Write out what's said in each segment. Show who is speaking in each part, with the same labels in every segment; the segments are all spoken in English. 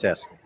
Speaker 1: Testing.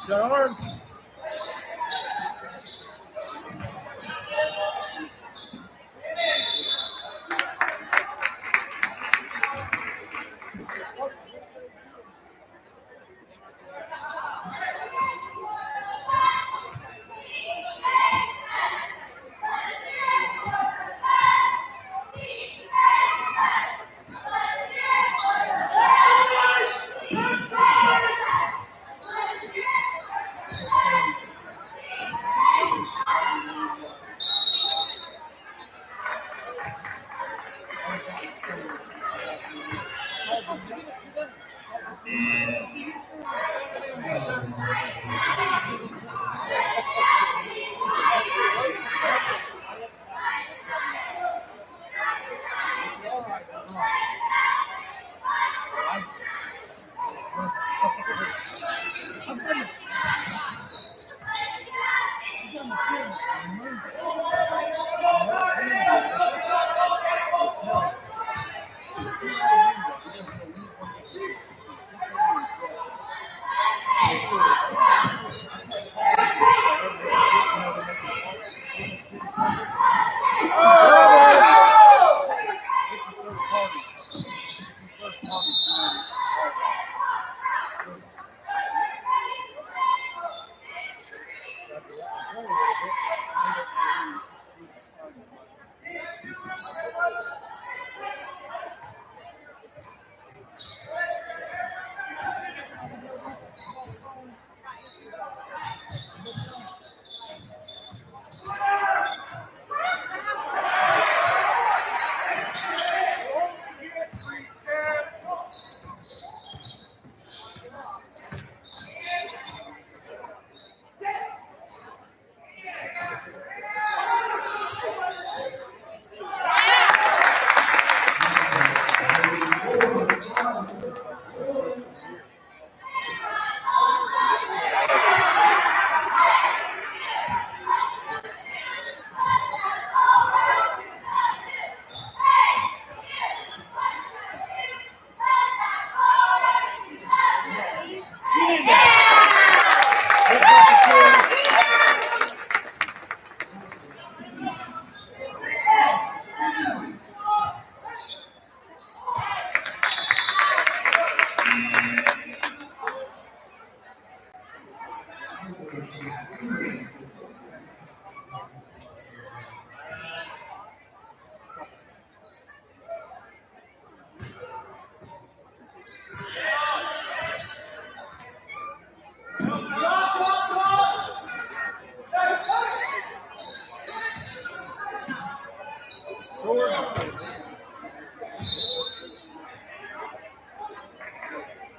Speaker 1: John.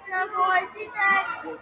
Speaker 2: Go boys, defense.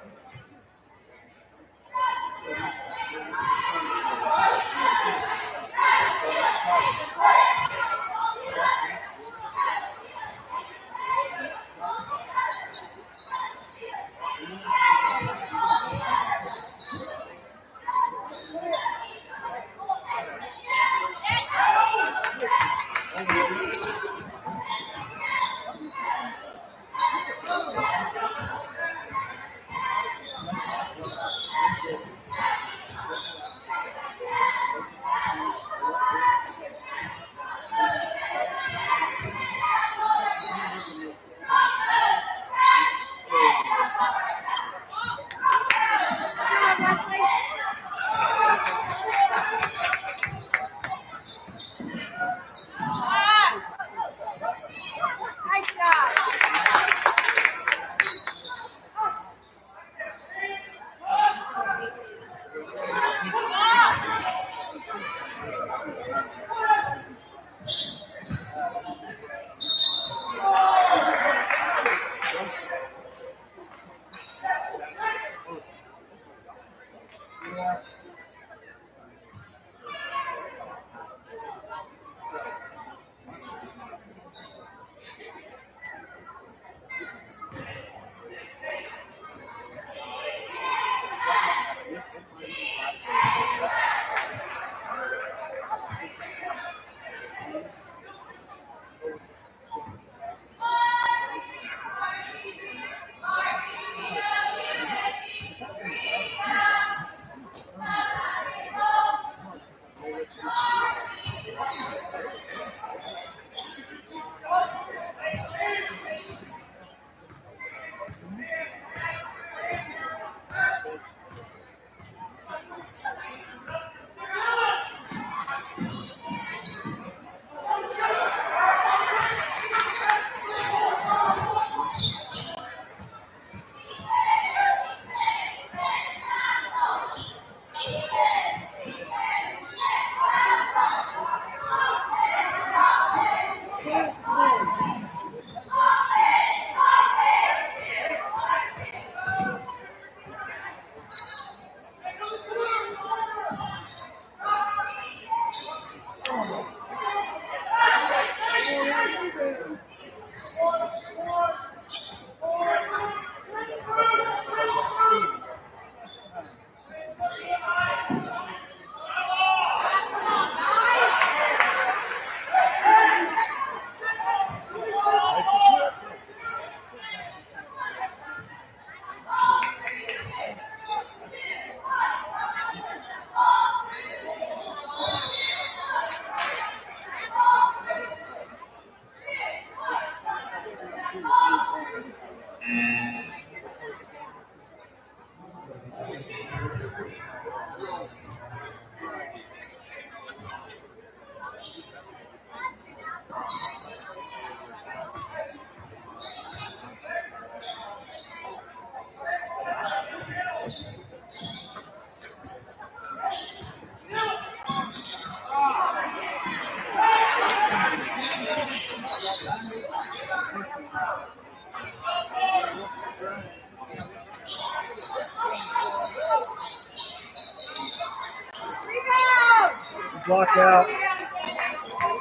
Speaker 1: Block out.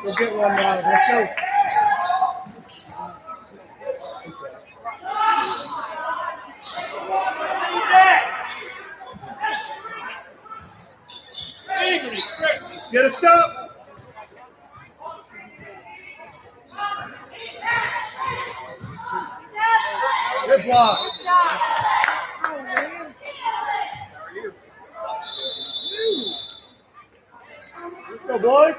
Speaker 1: We'll get one now. Let's go. Get a stop. Good block. Let's go, boys.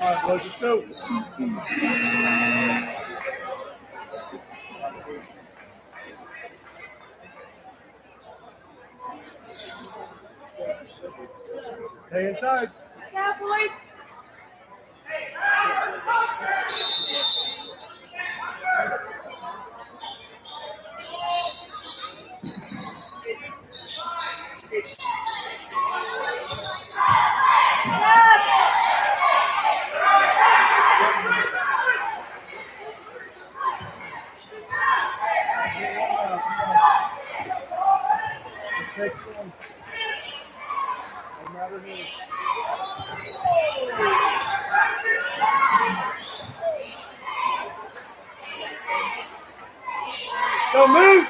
Speaker 1: All right, boys, let's go. Stay inside.
Speaker 2: Yeah, boys.
Speaker 1: Next one. No matter who. Go move.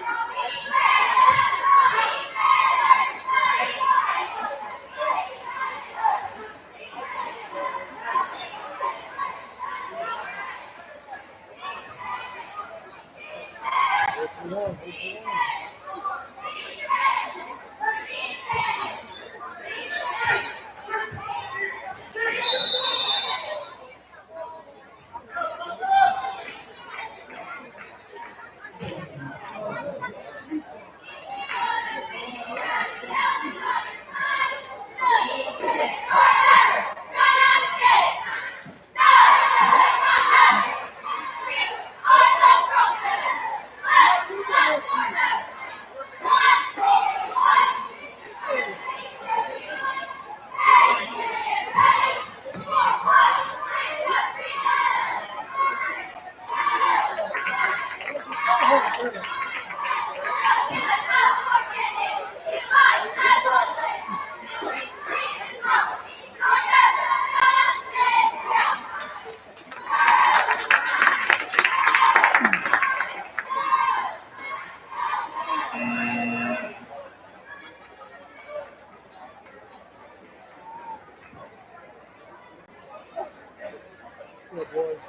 Speaker 1: Good boys.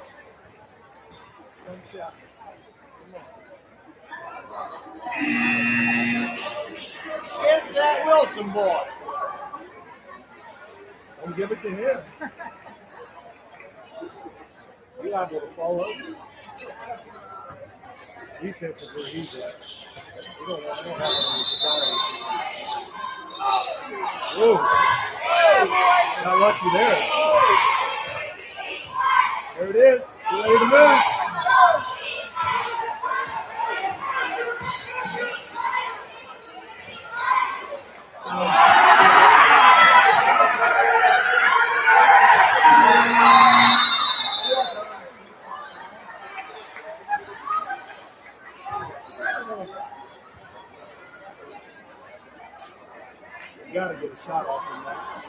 Speaker 1: One shot.
Speaker 3: Get that Wilson boy.
Speaker 1: Don't give it to him. You're liable to fall over. Defense is where he's at. We don't have any society. Whoa. Not lucky there. There it is. You ready to move? You got to get a shot off from that.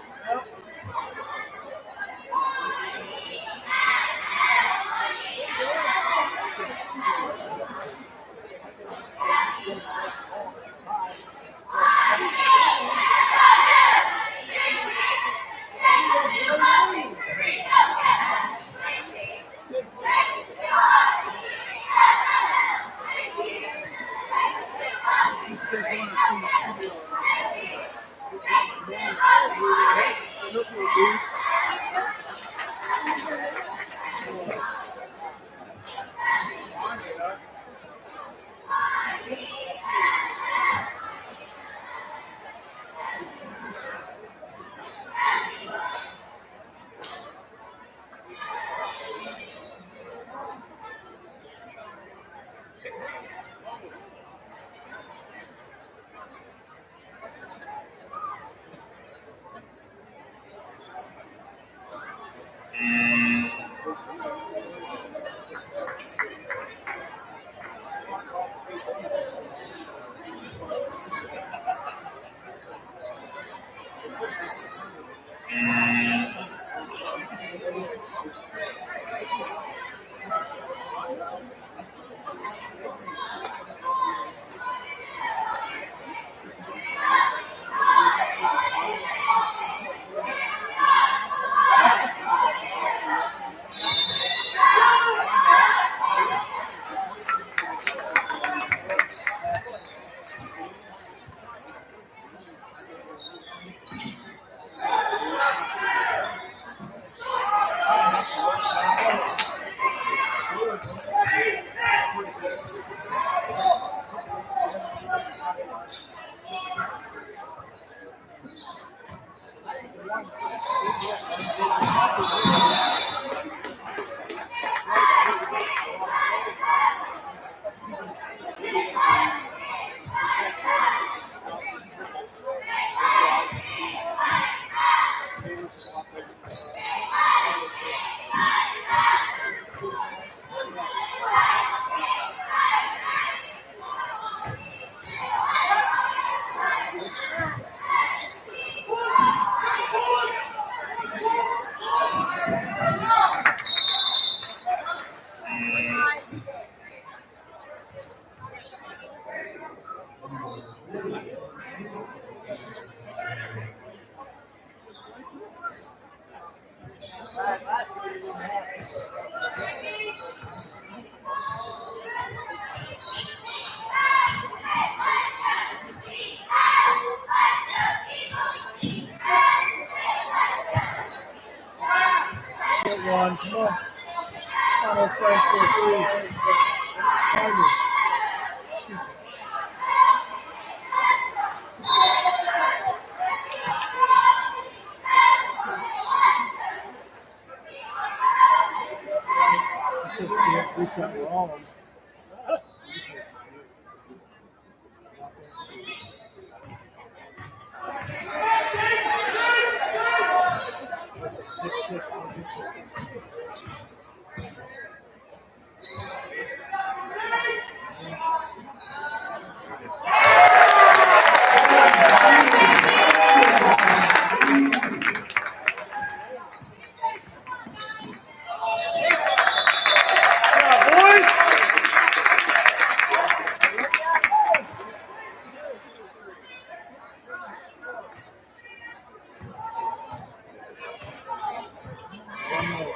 Speaker 1: Get one. Come on. Come on, Frank, for a three. Find it. I should see it. Do something wrong. Six. One more.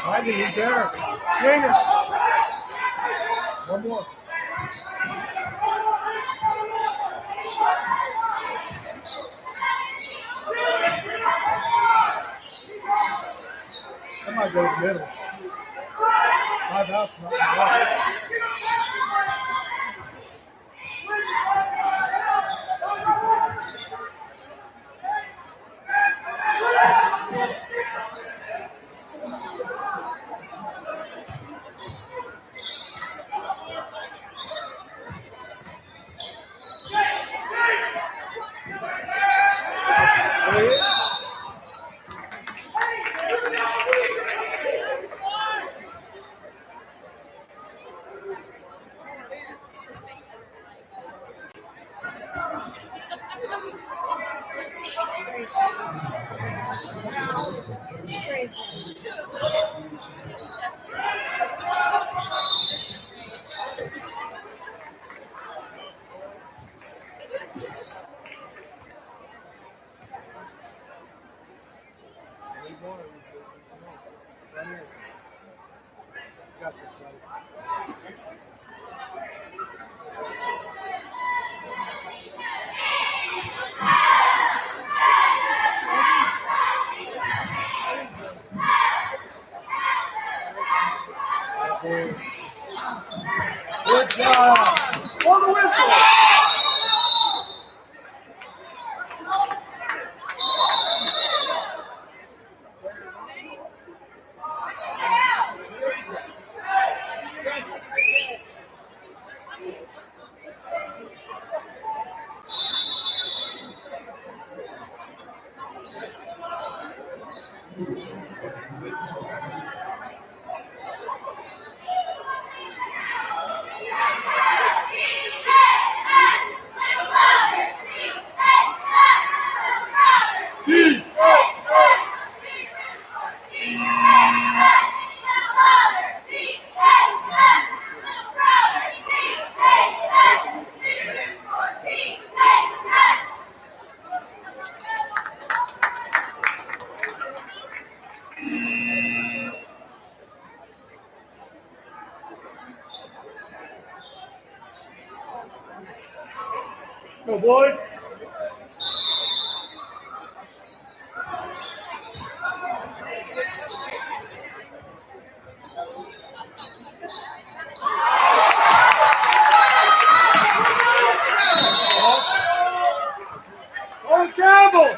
Speaker 1: Find it. He's there. Swing it. One more. That might go to the middle. 5 outs, not bad. got this, buddy. Good job. For the whistle. Go, boys. On travel.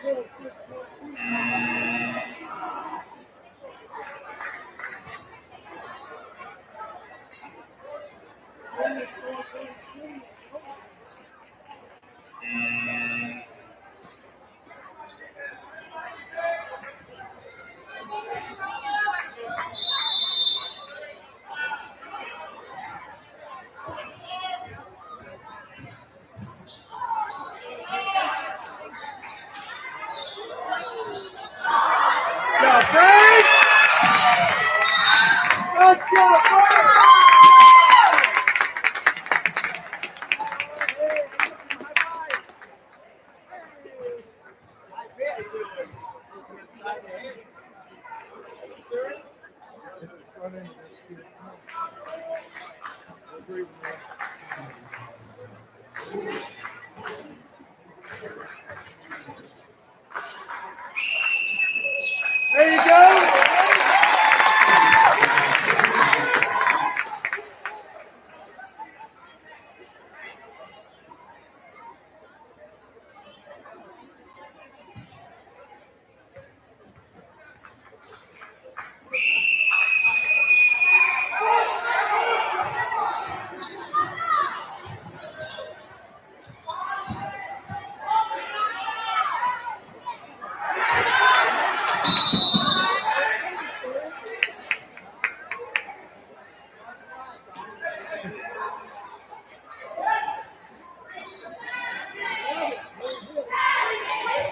Speaker 1: Go, Frank! Let's go, Frank! There you go.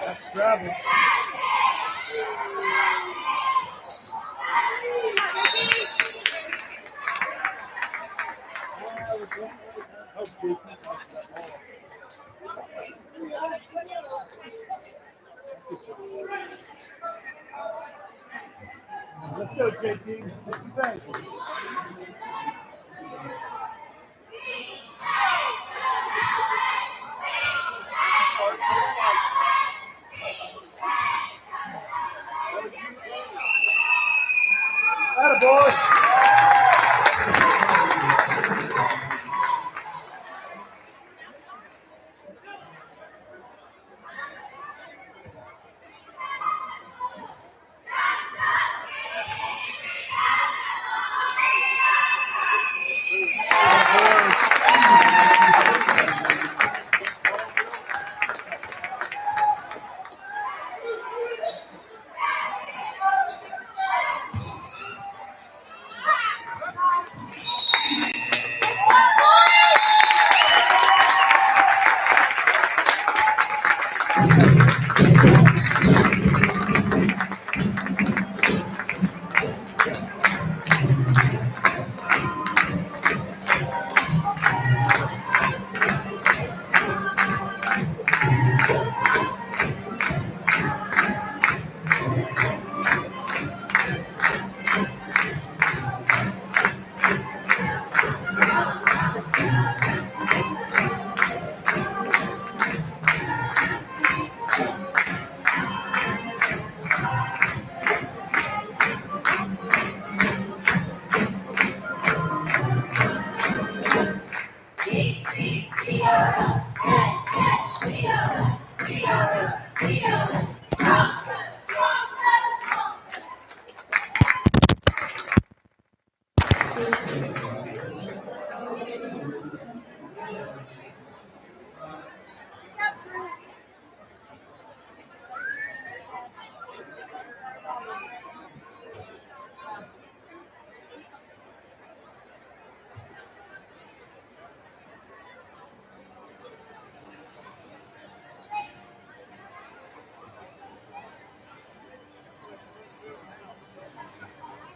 Speaker 1: That's travel. Let's go, JT. What you think? Atta boy.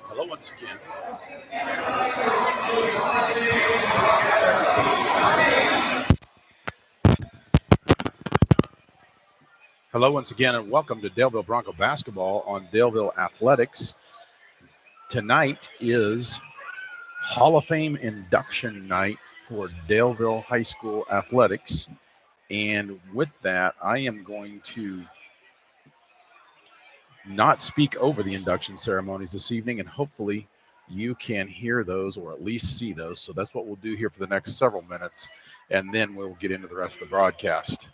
Speaker 4: Hello once again. Hello once again, and welcome to Daleville Bronco Basketball on Daleville Athletics. Tonight is Hall of Fame induction night for Daleville High School Athletics. And with that, I am going to not speak over the induction ceremonies this evening, and hopefully you can hear those or at least see those. So that's what we'll do here for the next several minutes, and then we'll get into the rest of the broadcast.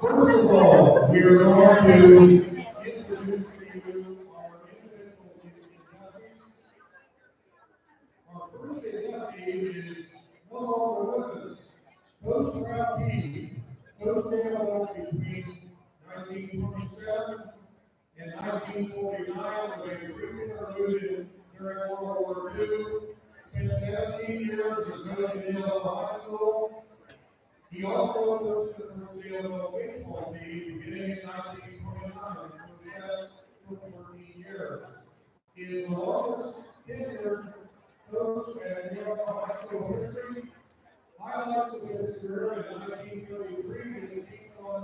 Speaker 1: First of all, we are going to introduce to you our individual inductees. Our first inductee is no longer with us. Coach Ralphie, Coach Dale between 1927 and 1949, when they briefly recruited during World War II, spent 17 years as coach at Daleville High School. He also coached the first Daleville baseball team beginning in 1929 and coached that for 14 years. He is the longest tenured coach at Daleville High School history. Highlights of his career in 1933 is he won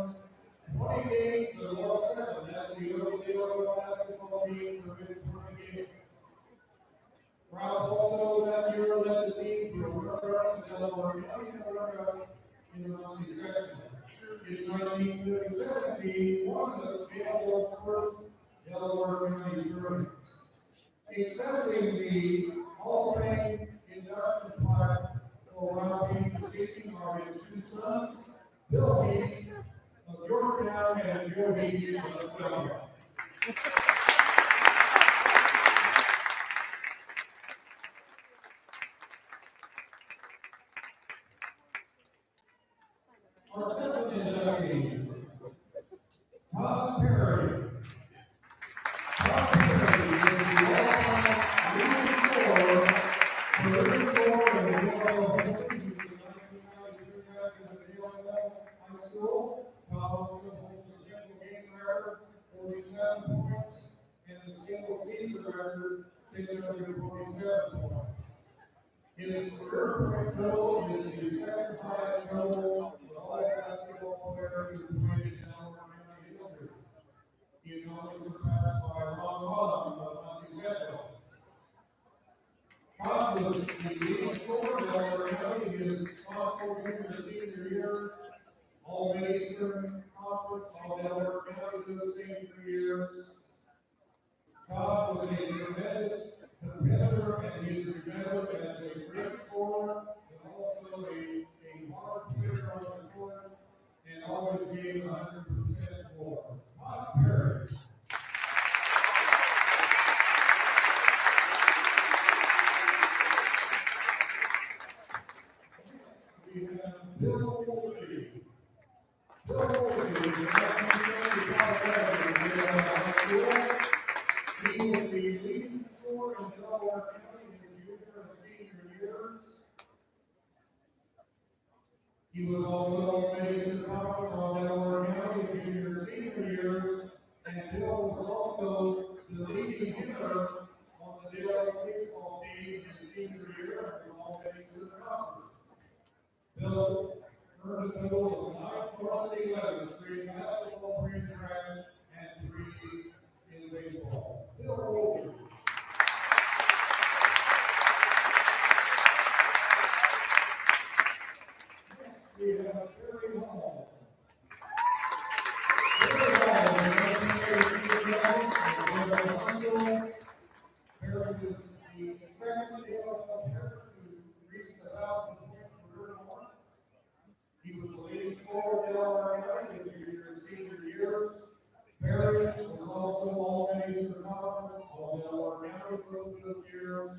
Speaker 1: 20 games and lost 7. That's the early Daleville basketball team for 20 games. Ralph also that year led the team to a runner-up in Delaware County and a runner-up in the Muncie section. His 1937 team won the Daleville's first Delaware County tournament. Accepting the Hall of Fame induction plaque for Ralph Heath are his two sons, Bill Heath of Yorktown and Joe Heath of Australia. Our second inductee, Todd Perry. Todd Perry is the all-time leading scorer for every score in the Daleville history. He was the 1993 graduate of Daleville High School. Todd also holds the single game record, 47 points, and the single season record, 647 points. His career point total is the second highest total of all basketball players who played in Delaware County history. He is only surpassed by Ron Holland of Muncie Central. Todd was the leading scorer in Delaware County his sophomore junior senior year, all Mid-Eastern Conference, all Delaware County those same 3 years. Todd was a tremendous competitor, and he is remembered as a great scorer and also a hard hitter on the court and always gave 100% more. Todd Perry. We have Bill Wolsey. Bill Wolsey is a 1970 Colorado in Daleville High School. He was the leading scorer in Delaware County in his junior and senior years. He was also on Mid-Eastern Conference on Delaware County in junior and senior years, and Bill was also the leading hitter on the Daleville baseball team in his senior year and on Mid-Eastern Conference. Delville earned a total of 9 varsity letters, 3 in basketball, 3 in track, and 3 in baseball. Bill Wolford. Next, we have Barry Hall. Barry Hall is a legendary High School. Barry is the second AFL player to reach the 1,000-point career mark. He was the leading scorer in Delaware County in his senior years. Barry was also All-Eastern Conference All-Delaware County for those years.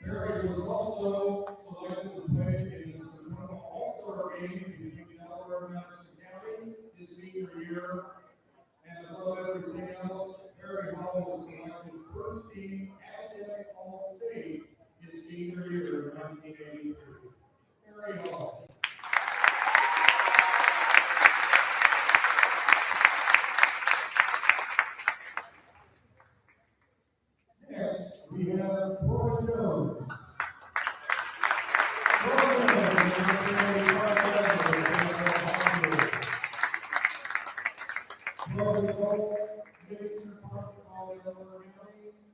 Speaker 1: Barry was also selected to play in the Sonoma All-Star game between Delaware and Madison County his senior year. And above everything else, Barry Hall was selected first team academic All-State his senior year in 1983. Barry Hall. Next, we have Troy Jones. Troy Jones is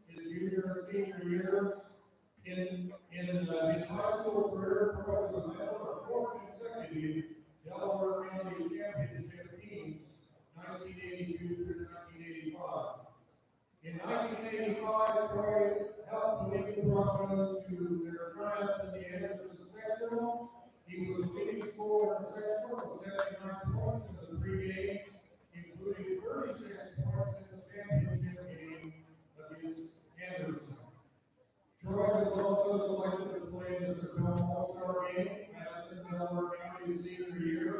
Speaker 1: his junior and senior years. In his high school career, Troy was a member of 4 consecutive Delaware County Championship teams, 1982 through 1985. In 1985, Troy helped lead the Broncos to their triumph in the Anderson Sectional. He was the leading scorer in Sectional with 79 points in the 3 games, including 36 points in the championship game against Anderson. Troy was also selected to play in the Sonoma All-Star game, Madison Delaware County senior year.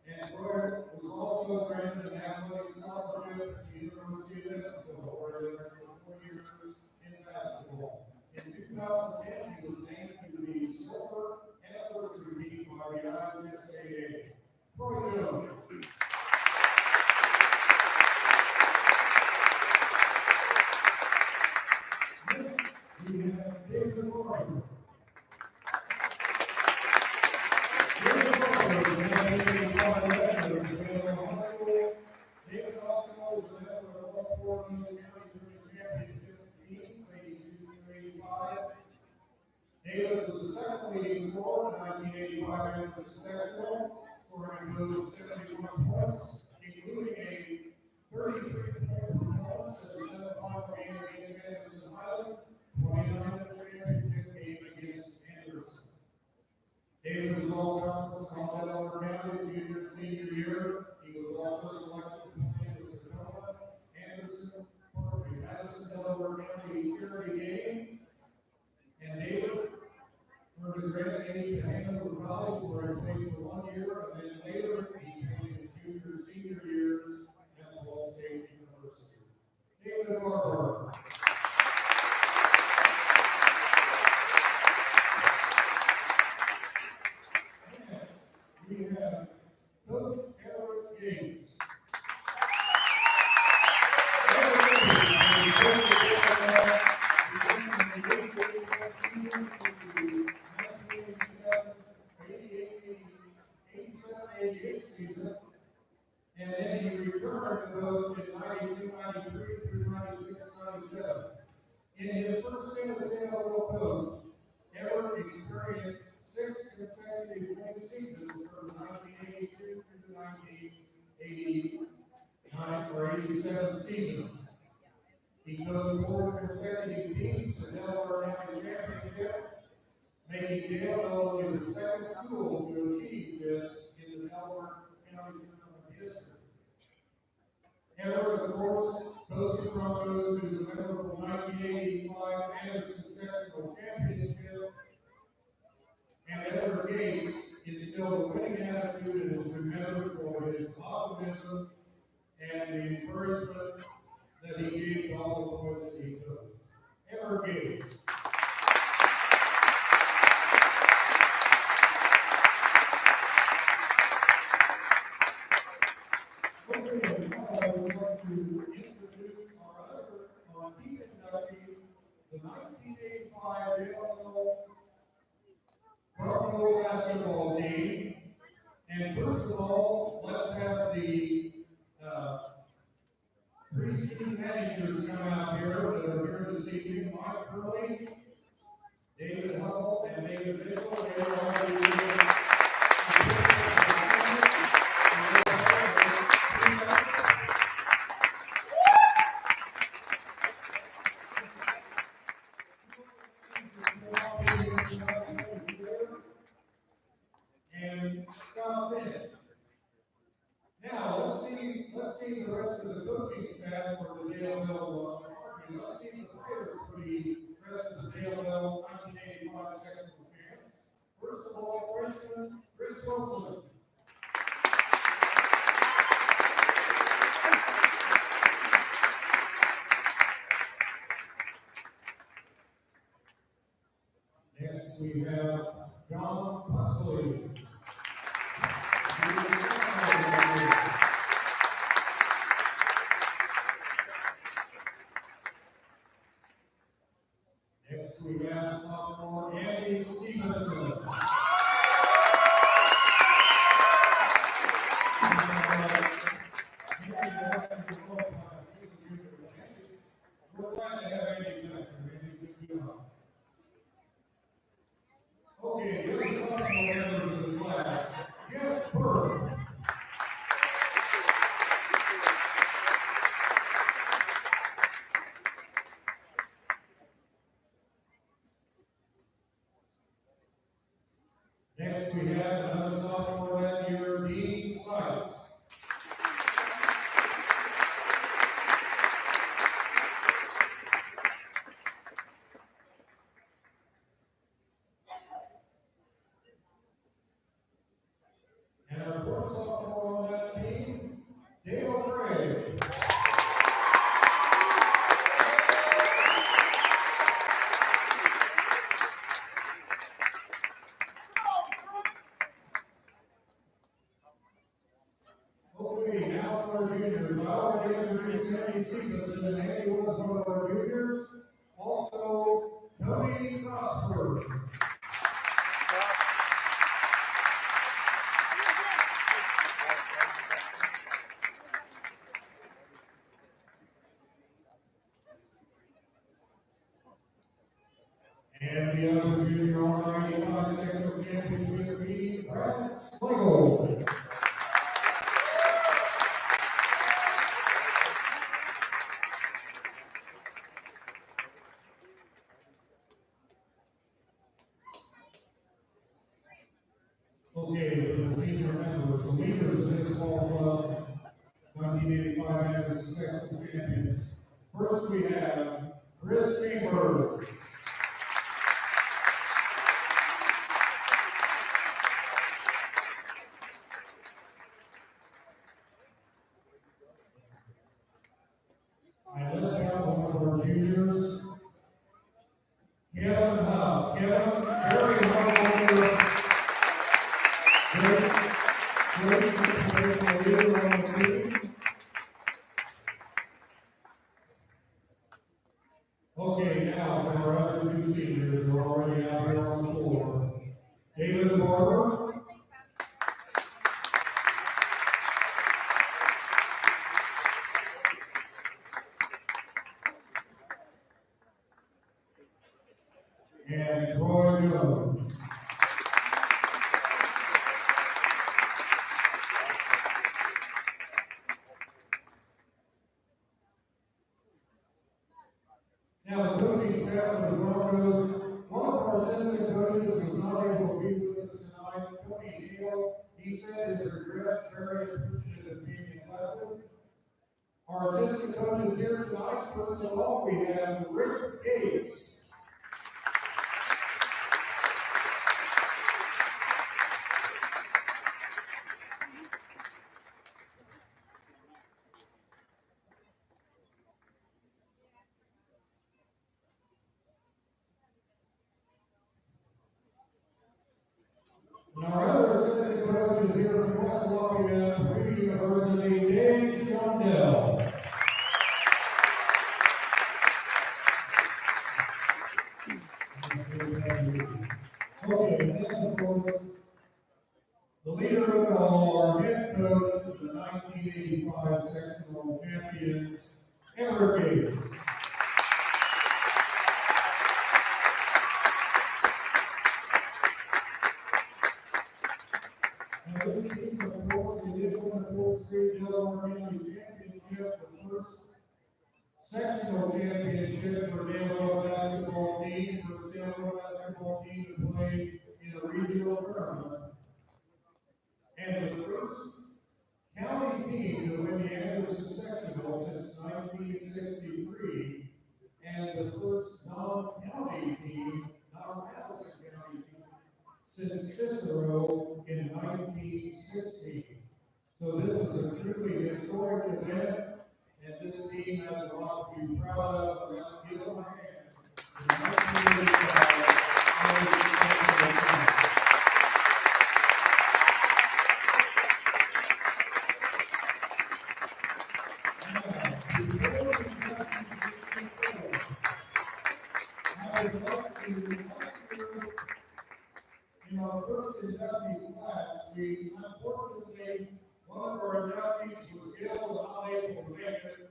Speaker 1: And Troy was also granted an athletic scholarship at the University of Evansville, where he learned for 4 years in basketball. In 2010, he was named to the Silver Anniversary team by the ISSAA. Troy Jones. Next, we have David Barber. David Barber is a David also was a member of all 4 of those championship teams, 82 through 85. David was the second leading scorer in 1985 in the Sectional, scoring a total of 71 points, including a 33-point performance in the semifinal game against Anderson Highland, 29 in the championship game against Anderson. David was all-conference All-Delaware County junior and senior year. He was also selected to play in the Sonoma Madison Delaware County charity game. And David earned a grant aid to Hanover College, where he played for 1 year, and then later he played his junior and senior years at Ball State University. David Barber. We have Coach Eric Gates. Season, and then he returned to those in 92, 93 through 96, 97. In his first stint as AFL coach, Eric experienced 6 consecutive win seasons from 1982 through 1989 or 87 seasons. He coached 4 consecutive teams to the Delaware County Championship, making Dale only the second school to achieve this in the Delaware County tournament history. Eric, of course, coached the Broncos to the memorable 1985 Anderson Sectional Championship, and Eric Gates instilled a winning attitude and is remembered for his optimism and the encouragement that he gave to all the boys that he coached. Eric Gates. Okay, now I would like to introduce our team inductee, the 1985 AFL Broncos Delville basketball team. And first of all, let's have the three team managers come out here that are here this evening. Mike Curley, David Hubble, and David Mitchell. They are already here. And Scott Finch. Now, let's see the rest of the coaching staff for the Daleville Army. Let's see the players for the rest of the Daleville 1985 sectional champs. First of all, freshman Chris Wilson. Next, we have John Puxley. Next, we have sophomore Andy Stevenson. We're glad to have Andy back. Okay, here's sophomore members of the class. Jeff Burke. Next, we have another sophomore that year, Dean Sykes. And our first sophomore on that team, Dale Gray. Okay, now for our juniors. I already introduced Andy Stevenson, and Andy was one of our juniors. Also, Tony Prosper. And the other junior R95 sectional championship team, Brad Sligo. Okay, for the senior members, the leaders of this ball club, 1985 Anderson sectional champions. First, we have Chris Greenberg. I left out one of our juniors, Kevin Hubb. Kevin, very hard worker. Very inspirational leader on the team. Okay, now for our other two seniors who are already out here on the floor. David Barber. And Troy Jones. Now, the coaching staff of the Broncos, one of our assistant coaches was not able to be with us tonight, Tony Hale. He said his regrets, very appreciative of being elected. Our assistant coaches here tonight, first of all, we have Rick Gates. And our other assistant coach is here from West Lafayette, Brady University, Dave Shondell. Okay, and then of course, the leader of it all, our head coach, the 1985 sectional champions, Everett Gates. Now, this team, of course, they did win the fourth straight Delaware County Championship, the first sectional championship for Delaware basketball team, first Delaware basketball team to play in a regional tournament. And the first county team to win the Anderson sectional since 1963, and the first non-county team, non-Madison County team, since Cicero in 1960. So this is a truly historic event, and this team has a lot to be proud of. Let's give them a hand. The 1985 Anderson sectional team. In our first inductee class, we unfortunately, one of our inductees was ill, was not able to make it.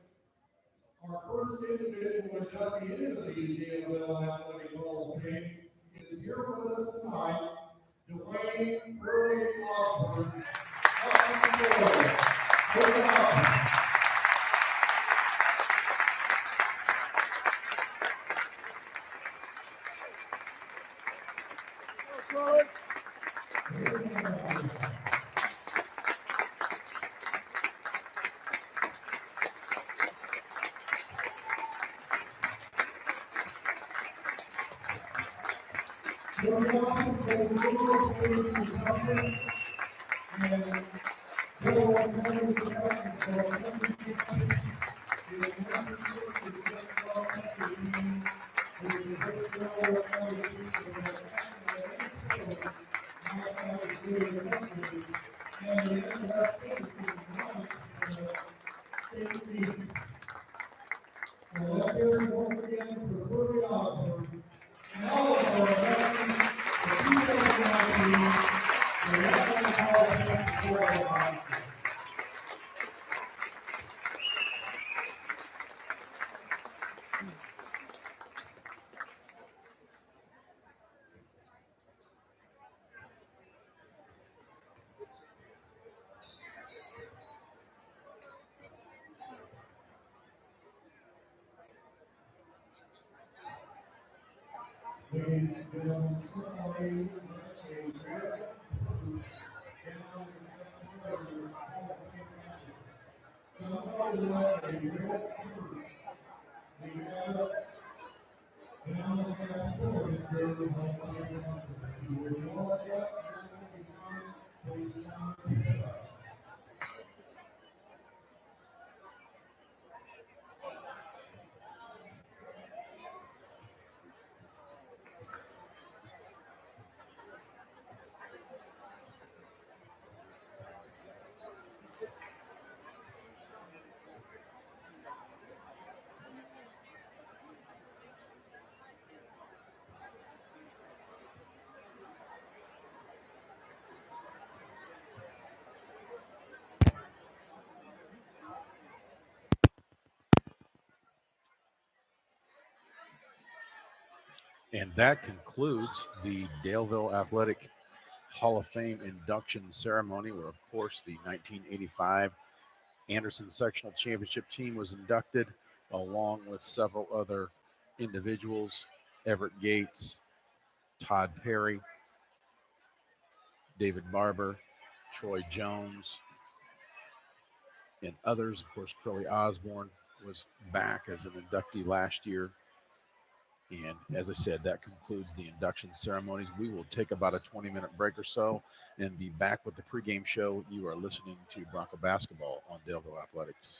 Speaker 1: Our first individual inductee into the DLL Athletic Hall of Fame is here with us tonight, Dwayne Burley Osborne. Welcome to the board. Welcome. Let's hear it once again for Burley Osborne and all of our veterans, the 2019, the Athletic Hall of Fame for our country. Ladies and gentlemen, somebody with a red purse down in the corner, somebody with a red purse, we have down in that corner, there's a Hall of Fame. If you were lost yet, please come and pick it up.
Speaker 4: And that concludes the Daleville Athletic Hall of Fame induction ceremony, where, of course, the 1985 Anderson Sectional Championship team was inducted, along with several other individuals: Everett Gates, Todd Perry, David Barber, Troy Jones, and others. Of course, Curly Osborne was back as an inductee last year. And as I said, that concludes the induction ceremonies. We will take about a 20-minute break or so and be back with the pregame show. You are listening to Bronco Basketball on Daleville Athletics.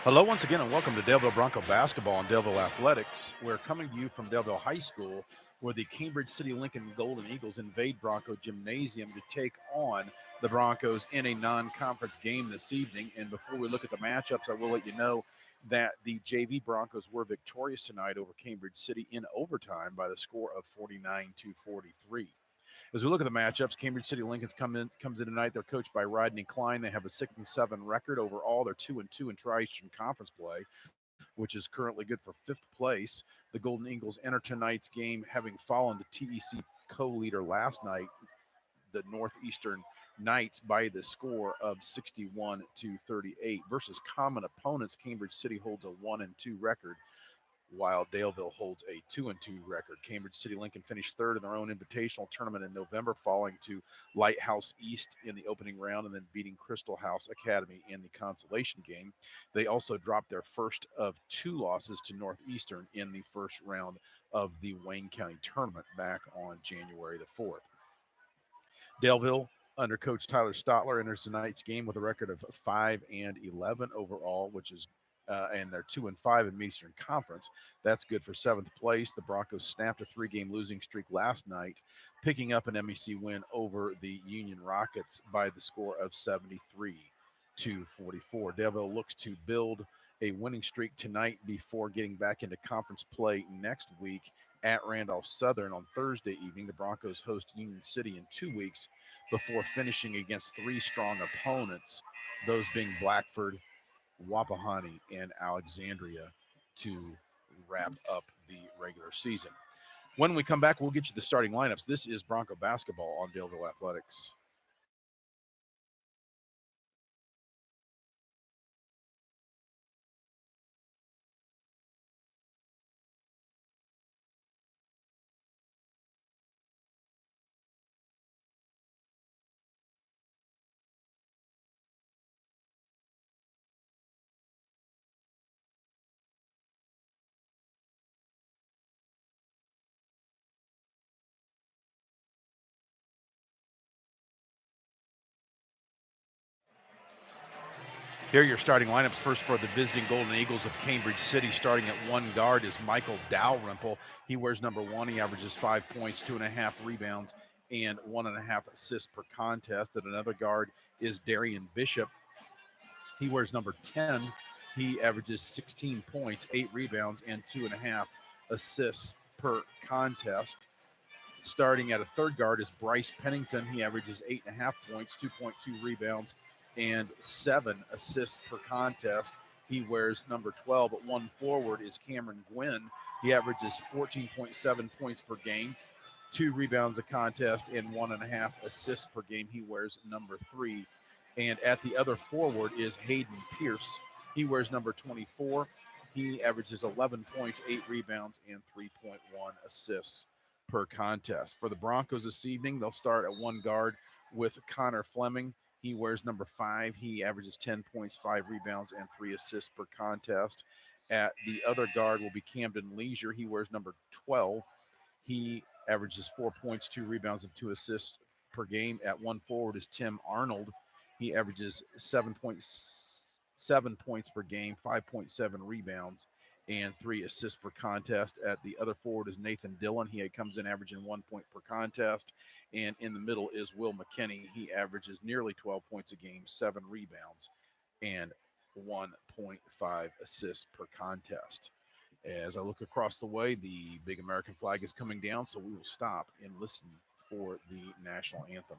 Speaker 4: Hello once again and welcome to Daleville Bronco Basketball and Daleville Athletics. We're coming to you from Daleville High School where the Cambridge City Lincoln Golden Eagles invade Bronco Gymnasium to take on the Broncos in a non-conference game this evening. And before we look at the matchups, I will let you know that the JV Broncos were victorious tonight over Cambridge City in overtime by the score of 49-43. As we look at the matchups, Cambridge City Lincoln's comes in tonight. They're coached by Rodney Klein. They have a 6-7 record overall. They're 2-2 in Tri-Eastern Conference play, which is currently good for fifth place. The Golden Eagles enter tonight's game having fallen to TEC co-leader last night, the Northeastern Knights, by the score of 61-38. Versus common opponents, Cambridge City holds a 1-2 record, while Daleville holds a 2-2 record. Cambridge City Lincoln finished third in their own invitational tournament in November, falling to Lighthouse East in the opening round and then beating Crystal House Academy in the consolation game. They also dropped their first of two losses to Northeastern in the first round of the Wayne County tournament back on January the 4th. Daleville, under Coach Tyler Stotler, enters tonight's game with a record of 5-11 overall, which is and they're 2-5 in Eastern Conference. That's good for seventh place. The Broncos snapped a 3-game losing streak last night, picking up an MEC win over the Union Rockets by the score of 73-44. Daleville looks to build a winning streak tonight before getting back into conference play next week at Randolph Southern on Thursday evening. The Broncos host Union City in 2 weeks before finishing against three strong opponents, those being Blackford, Wapahani, and Alexandria, to wrap up the regular season. When we come back, we'll get you the starting lineups. This is Bronco Basketball on Daleville Athletics. Here are your starting lineups. First, for the visiting Golden Eagles of Cambridge City, starting at one guard is Michael Dalrymple. He wears number 1. He averages 5 points, 2.5 rebounds, and 1.5 assists per contest. At another guard is Darian Bishop. He wears number 10. He averages 16 points, 8 rebounds, and 2.5 assists per contest. Starting at a third guard is Bryce Pennington. He averages 8.5 points, 2.2 rebounds, and 7 assists per contest. He wears number 12. At one forward is Cameron Gwynn. He averages 14.7 points per game, 2 rebounds a contest, and 1.5 assists per game. He wears number 3. And at the other forward is Hayden Pierce. He wears number 24. He averages 11 points, 8 rebounds, and 3.1 assists per contest. For the Broncos this evening, they'll start at one guard with Connor Fleming. He wears number 5. He averages 10 points, 5 rebounds, and 3 assists per contest. At the other guard will be Camden Leisure. He wears number 12. He averages 4 points, 2 rebounds, and 2 assists per game. At one forward is Tim Arnold. He averages 7.7 points per game, 5.7 rebounds, and 3 assists per contest. At the other forward is Nathan Dillon. He comes in averaging 1 point per contest. And in the middle is Will McKinney. He averages nearly 12 points a game, 7 rebounds, and 1.5 assists per contest. As I look across the way, the big American flag is coming down, so we will stop and listen for the national anthem.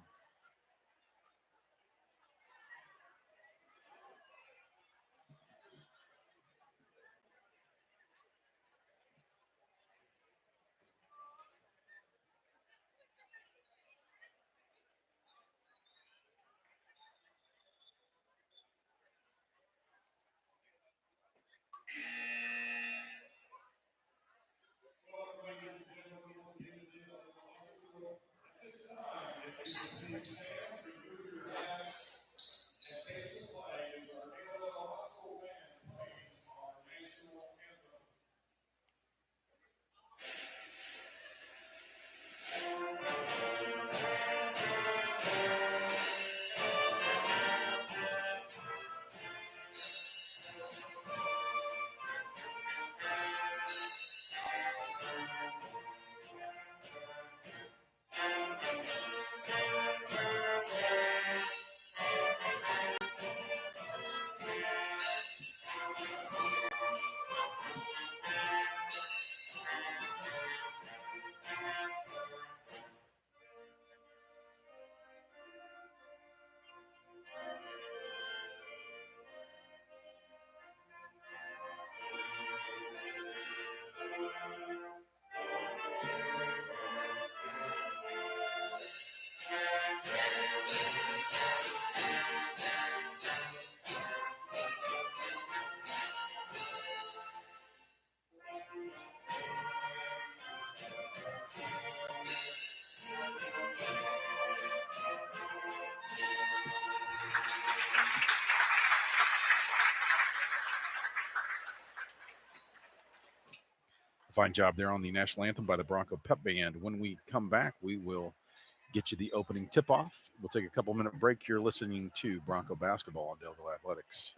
Speaker 4: Fine job there on the national anthem by the Bronco Pep Band. When we come back, we will get you the opening tip-off. We'll take a couple-minute break. You're listening to Bronco Basketball on Delville Athletics.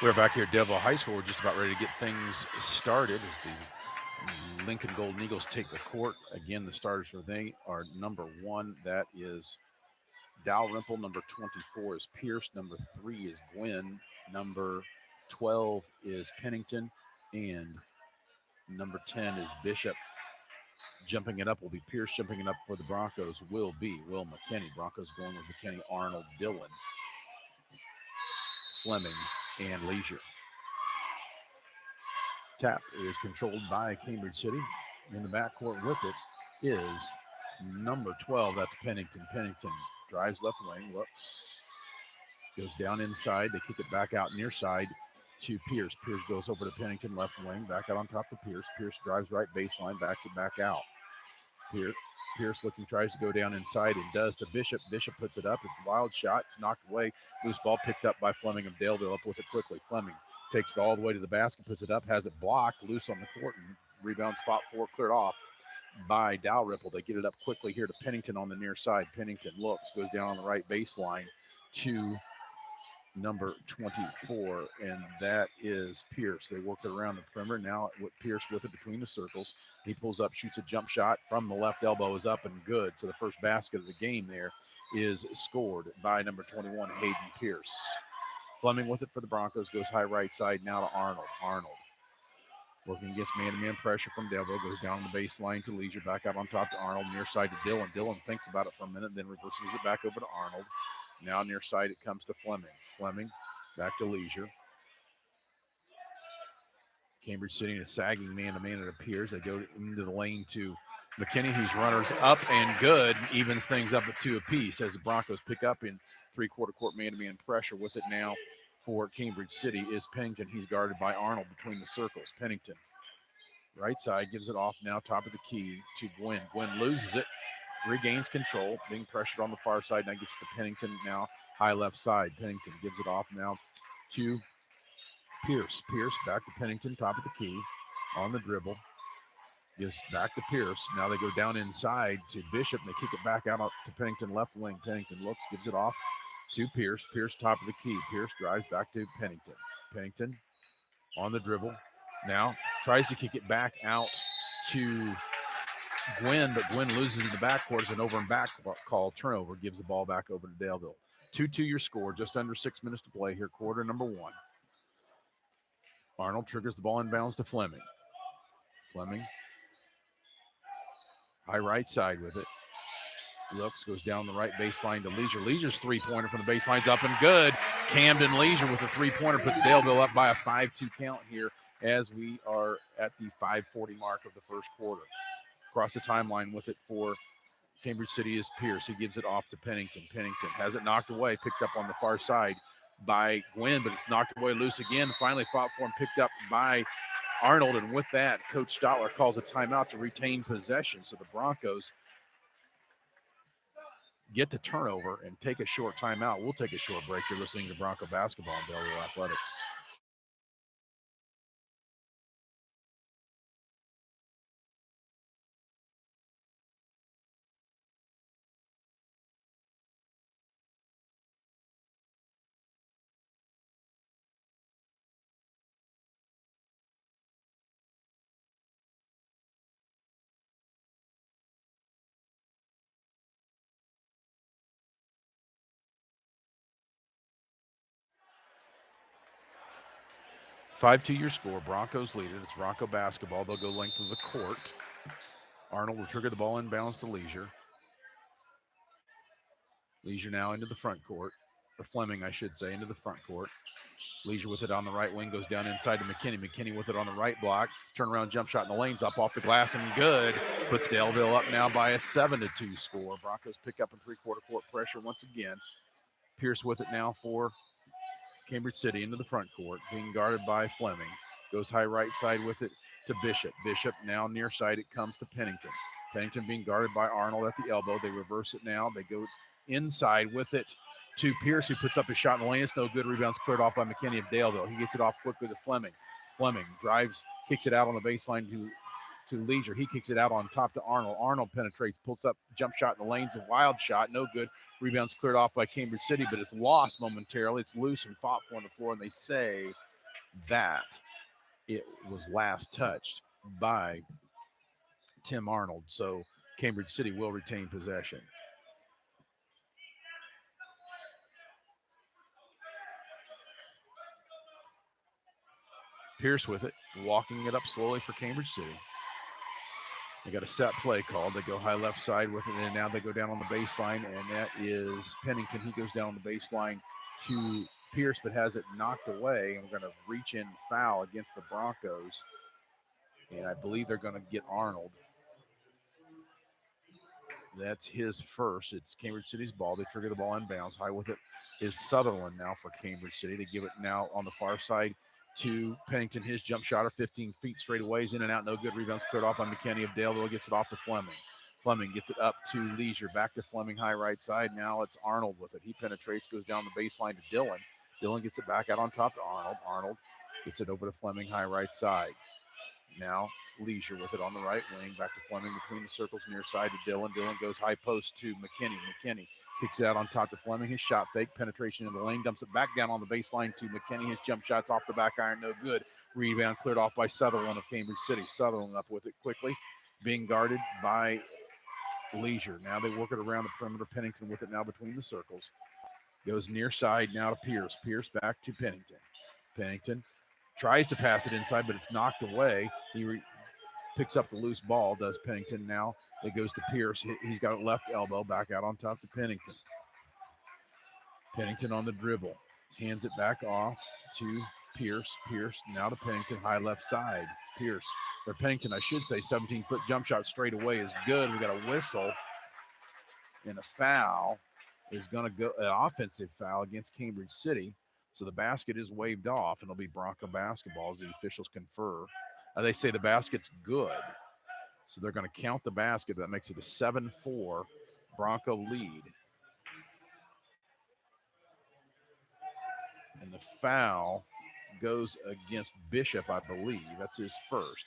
Speaker 4: We're back here at Delville High School. We're just about ready to get things started as the Lincoln Golden Eagles take the court. Again, the starters for they are number 1, that is Dalrymple. Number 24 is Pierce. Number 3 is Gwynn. Number 12 is Pennington. And number 10 is Bishop. Jumping it up will be Pierce. Jumping it up for the Broncos will be Will McKinney. Broncos going with McKinney, Arnold, Dillon, Fleming, and Leisure. Tap is controlled by Cambridge City. In the backcourt with it is number 12. That's Pennington. Pennington drives left wing, looks, goes down inside. They kick it back out near side to Pierce. Pierce goes over to Pennington, left wing, back out on top of Pierce. Pierce drives right baseline, backs it back out. Pierce looking, tries to go down inside and does to Bishop. Bishop puts it up. It's a wild shot. It's knocked away. Loose ball picked up by Fleming of Daleville. Up with it quickly. Fleming takes it all the way to the basket, puts it up, has it blocked, loose on the court, and rebounds fought for, cleared off by Dalrymple. They get it up quickly here to Pennington on the near side. Pennington looks, goes down on the right baseline to number 24, and that is Pierce. They work it around the perimeter. Now with Pierce with it between the circles. He pulls up, shoots a jump shot from the left elbow, is up and good. So the first basket of the game there is scored by number 21, Hayden Pierce. Fleming with it for the Broncos, goes high right side now to Arnold. Arnold working against man-to-man pressure from Delville, goes down the baseline to Leisure, back out on top to Arnold, near side to Dillon. Dillon thinks about it for a minute, then reverses it back over to Arnold. Now near side it comes to Fleming. Fleming back to Leisure. Cambridge City is sagging man-to-man, it appears. They go into the lane to McKinney, who's runners up and good, evens things up at 2 apiece as the Broncos pick up in three-quarter court man-to-man pressure. With it now for Cambridge City is Pennington. He's guarded by Arnold between the circles. Pennington, right side, gives it off now, top of the key to Gwynn. Gwynn loses it, regains control, being pressured on the far side. Now gets to Pennington now, high left side. Pennington gives it off now to Pierce. Pierce back to Pennington, top of the key, on the dribble. Gives back to Pierce. Now they go down inside to Bishop, and they kick it back out to Pennington, left wing. Pennington looks, gives it off to Pierce. Pierce, top of the key. Pierce drives back to Pennington. Pennington on the dribble. Now tries to kick it back out to Gwynn, but Gwynn loses in the backcourt as an over and back call turnover. Gives the ball back over to Daleville. 2-2 your score, just under 6 minutes to play here, quarter number 1. Arnold triggers the ball inbounds to Fleming. Fleming, high right side with it. Looks, goes down the right baseline to Leisure. Leisure's three-pointer from the baseline's up and good. Camden Leisure with a three-pointer puts Daleville up by a 5-2 count here as we are at the 5:40 mark of the first quarter. Across the timeline with it for Cambridge City is Pierce. He gives it off to Pennington. Pennington has it knocked away, picked up on the far side by Gwynn, but it's knocked away loose again. Finally fought for him, picked up by Arnold, and with that, Coach Stotler calls a timeout to retain possession. So the Broncos get the turnover and take a short timeout. We'll take a short break. You're listening to Bronco Basketball on Delaware Athletics. Five-2 your score. Broncos lead it. It's Bronco basketball. They'll go length of the court. Arnold will trigger the ball inbounds to Leisure. Leisure now into the front court. Or Fleming, I should say, into the front court. Leisure with it on the right wing, goes down inside to McKinney. McKinney with it on the right block. Turnaround jump shot in the lanes, up off the glass and good. Puts Daleville up now by a 7-2 score. Broncos pick up in three-quarter court pressure once again. Pierce with it now for Cambridge City into the front court, being guarded by Fleming. Goes high right side with it to Bishop. Bishop now near side, it comes to Pennington. Pennington being guarded by Arnold at the elbow. They reverse it now. They go inside with it to Pierce, who puts up a shot in the lane. It's no good. Rebounds cleared off by McKinney of Daleville. He gets it off quickly to Fleming. Fleming drives, kicks it out on the baseline to Leisure. He kicks it out on top to Arnold. Arnold penetrates, pulls up, jump shot in the lanes, a wild shot, no good. Rebounds cleared off by Cambridge City, but it's lost momentarily. It's loose and fought for on the floor, and they say that it was last touched by Tim Arnold. So Cambridge City will retain possession. Pierce with it, walking it up slowly for Cambridge City. They got a set play called. They go high left side with it, and now they go down on the baseline, and that is Pennington. He goes down on the baseline to Pierce, but has it knocked away, and we're going to reach in foul against the Broncos, and I believe they're going to get Arnold. That's his first. It's Cambridge City's ball. They trigger the ball inbounds. High with it is Sutherland now for Cambridge City. They give it now on the far side to Pennington. His jump shot 15 feet straight away is in and out. No good. Rebounds cleared off by McKinney of Daleville. Gets it off to Fleming. Fleming gets it up to Leisure. Back to Fleming, high right side. Now it's Arnold with it. He penetrates, goes down the baseline to Dillon. Dillon gets it back out on top to Arnold. Arnold gets it over to Fleming, high right side. Now Leisure with it on the right wing. Back to Fleming between the circles, near side to Dillon. Dillon goes high post to McKinney. McKinney kicks it out on top to Fleming. His shot fake, penetration in the lane, dumps it back down on the baseline to McKinney. His jump shot's off the back iron, no good. Rebound cleared off by Sutherland of Cambridge City. Sutherland up with it quickly, being guarded by Leisure. Now they work it around the perimeter. Pennington with it now between the circles. Goes near side now to Pierce. Pierce back to Pennington. Pennington tries to pass it inside, but it's knocked away. He picks up the loose ball, does Pennington now. It goes to Pierce. He's got it left elbow back out on top to Pennington. Pennington on the dribble. Hands it back off to Pierce. Pierce now to Pennington, high left side. Pierce, or Pennington, I should say, 17-foot jump shot straight away is good. We got a whistle, and a foul is going to go, an offensive foul against Cambridge City. So the basket is waved off, and it'll be Bronco basketball as the officials confer. They say the basket's good, so they're going to count the basket. That makes it a 7-4 Bronco lead. And the foul goes against Bishop, I believe. That's his first.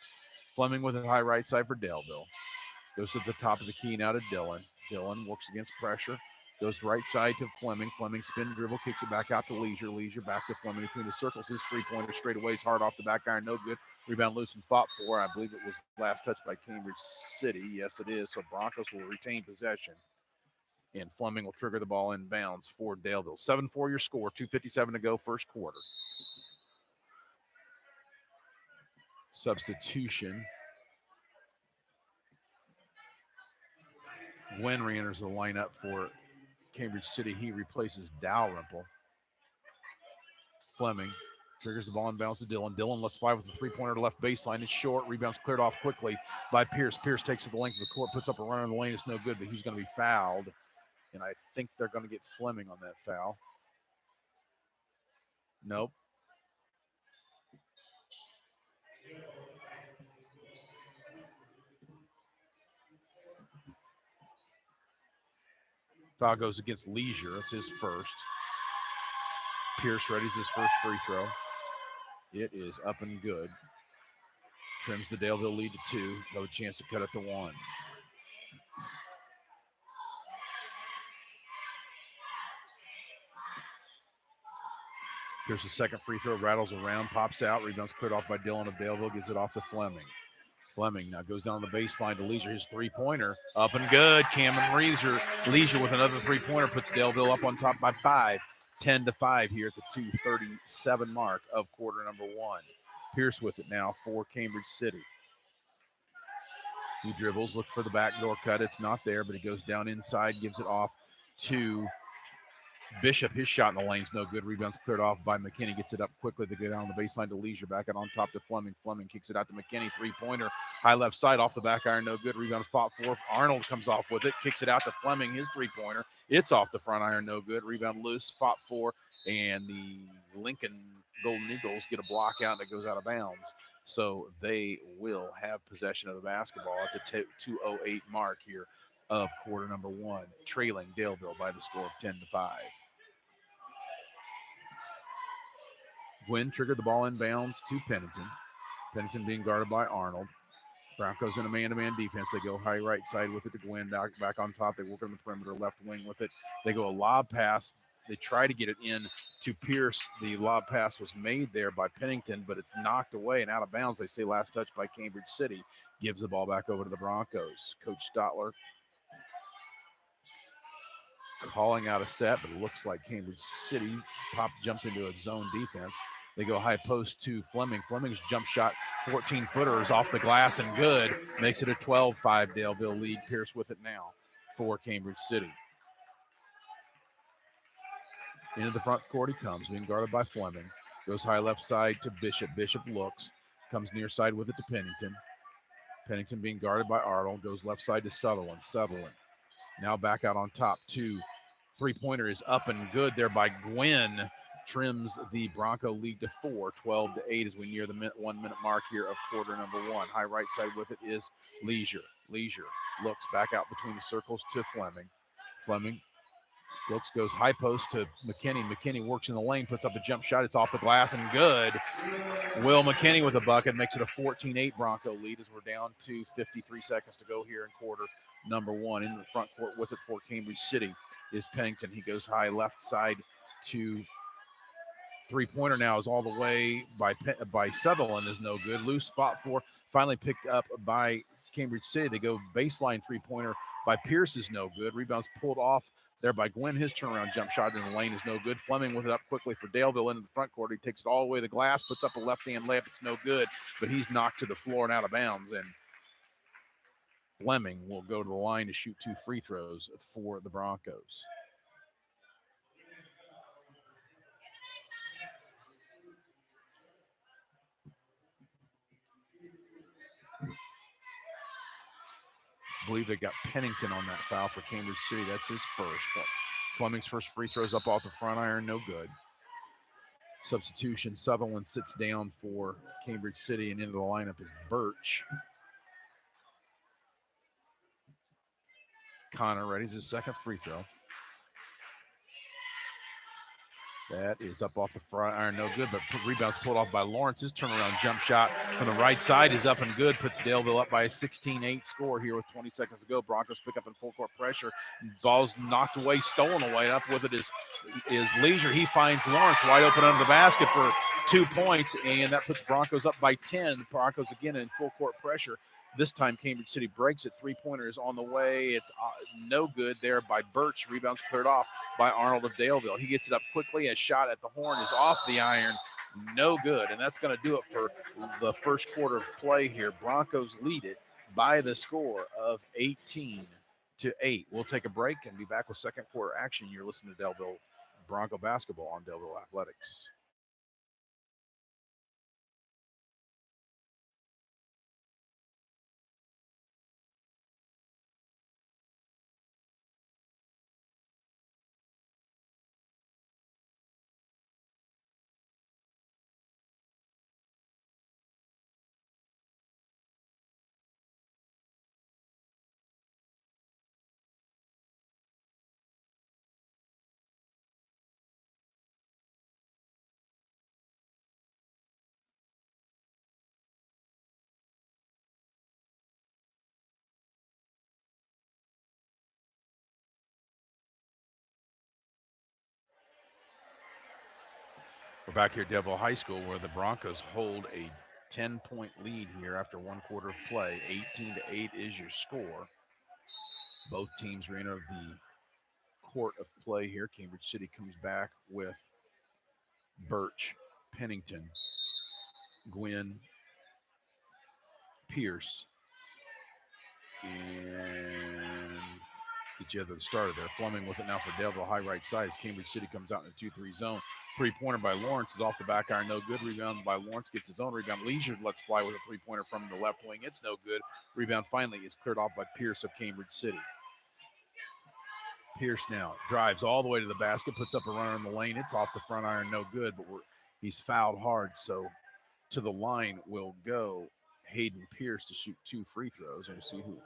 Speaker 4: Fleming with a high right side for Daleville. Goes to the top of the key now to Dillon. Dillon works against pressure. Goes right side to Fleming. Fleming spin dribble, kicks it back out to Leisure. Leisure back to Fleming between the circles. His three-pointer straight away is hard off the back iron, no good. Rebound loose and fought for. I believe it was last touched by Cambridge City. Yes, it is. So Broncos will retain possession. And Fleming will trigger the ball in bounds for Daleville. 7-4 your score, 2:57 to go, first quarter. Substitution. Gwen re-enters the lineup for Cambridge City. He replaces Dalrymple. Fleming triggers the ball and bounces to Dillon. Dillon lets fly with the three-pointer to left baseline. It's short. Rebounds cleared off quickly by Pierce. Pierce takes it the length of the court, puts up a run in the lane. It's no good, but he's going to be fouled. And I think they're going to get Fleming on that foul. Nope. Foul goes against Leisure. It's his first. Pierce readies his first free throw. It is up and good. Trims the Daleville lead to 2. Have a chance to cut it to 1. Pierce's second free throw rattles around, pops out, rebounds cleared off by Dillon of Daleville, gets it off to Fleming. Fleming now goes down the baseline to Leisure. His three-pointer up and good. Cameron Leisure with another three-pointer puts Daleville up on top by 5. 10-5 here at the 2:37 mark of quarter number 1. Pierce with it now for Cambridge City. He dribbles, look for the backdoor cut. It's not there, but he goes down inside, gives it off to Bishop. His shot in the lane's no good. Rebounds cleared off by McKinney. Gets it up quickly to go down the baseline to Leisure. Back out on top to Fleming. Fleming kicks it out to McKinney. Three-pointer. High left side off the back iron. No good. Rebound fought for. Arnold comes off with it. Kicks it out to Fleming. His three-pointer. It's off the front iron. No good. Rebound loose. Fought for. And the Lincoln Golden Eagles get a block out and it goes out of bounds. So they will have possession of the basketball at the 2:08 mark here of quarter number 1. Trailing Daleville by the score of 10-5. Gwynn triggered the ball inbounds to Pennington. Pennington being guarded by Arnold. Broncos in a man-to-man defense. They go high right side with it to Gwynn. Back on top. They work on the perimeter, left wing with it. They go a lob pass. They try to get it in to Pierce. The lob pass was made there by Pennington, but it's knocked away and out of bounds. They say last touch by Cambridge City. Gives the ball back over to the Broncos. Coach Stotler calling out a set, but it looks like Cambridge City jumped into a zone defense. They go high post to Fleming. Fleming's jump shot, 14-footer, is off the glass and good. Makes it a 12-5 Daleville lead. Pierce with it now for Cambridge City. Into the front court he comes, being guarded by Fleming. Goes high left side to Bishop. Bishop looks, comes near side with it to Pennington. Pennington being guarded by Arnold. Goes left side to Sutherland. Sutherland now back out on top. 2 three-pointer is up and good there by Gwynn. Trims the Bronco lead to 4, 12-8 as we near the 1-minute mark here of quarter number 1. High right side with it is Leisure. Leisure looks back out between the circles to Fleming. Fleming Brooks goes high post to McKinney. McKinney works in the lane, puts up a jump shot. It's off the glass and good. Will McKinney with a bucket makes it a 14-8 Bronco lead as we're down to 53 seconds to go here in quarter number one. In the front court with it for Cambridge City is Pennington. He goes high left side to three-pointer now is all the way by Sutherland is no good. Loose spot for, finally picked up by Cambridge City. They go baseline three-pointer by Pierce is no good. Rebounds pulled off there by Gwynn. His turnaround jump shot in the lane is no good. Fleming with it up quickly for Daleville into the front court. He takes it all the way to the glass, puts up a left-hand layup. It's no good, but he's knocked to the floor and out of bounds. And Fleming will go to the line to shoot 2 free throws for the Broncos. I believe they got Pennington on that foul for Cambridge City. That's his first. Fleming's first free throws up off the front iron, no good. Substitution, Sutherland sits down for Cambridge City, and into the lineup is Birch. Connor readies his second free throw. That is up off the front iron, no good, but rebounds pulled off by Lawrence. His turnaround jump shot from the right side is up and good, puts Daleville up by a 16-8 score here with 20 seconds to go. Broncos pick up in full court pressure. Ball's knocked away, stolen away. Up with it is Leisure. He finds Lawrence wide open under the basket for 2 points, and that puts Broncos up by 10. The Broncos again in full court pressure. This time, Cambridge City breaks it. Three-pointer is on the way. It's no good there by Birch. Rebounds cleared off by Arnold of Daleville. He gets it up quickly. A shot at the horn is off the iron. No good. And that's going to do it for the first quarter of play here. Broncos lead it by the score of 18-8. We'll take a break and be back with second quarter action. You're listening to Daleville Bronco basketball on Daleville Athletics. We're back here at Daleville High School where the Broncos hold a 10-point lead here after one quarter of play. 18-8 is your score. Both teams re-enter the court of play here. Cambridge City comes back with Birch, Pennington, Gwynn, Pierce, and get you at the starter there. Fleming with it now for Daleville, high right side as Cambridge City comes out in a 2-3 zone. Three-pointer by Lawrence is off the back iron, no good. Rebound by Lawrence, gets his own rebound. Leisure lets fly with a three-pointer from the left wing. It's no good. Rebound finally is cleared off by Pierce of Cambridge City. Pierce now drives all the way to the basket, puts up a runner in the lane. It's off the front iron, no good, but he's fouled hard, so to the line will go Hayden Pierce to shoot 2 free throws, and we'll see who.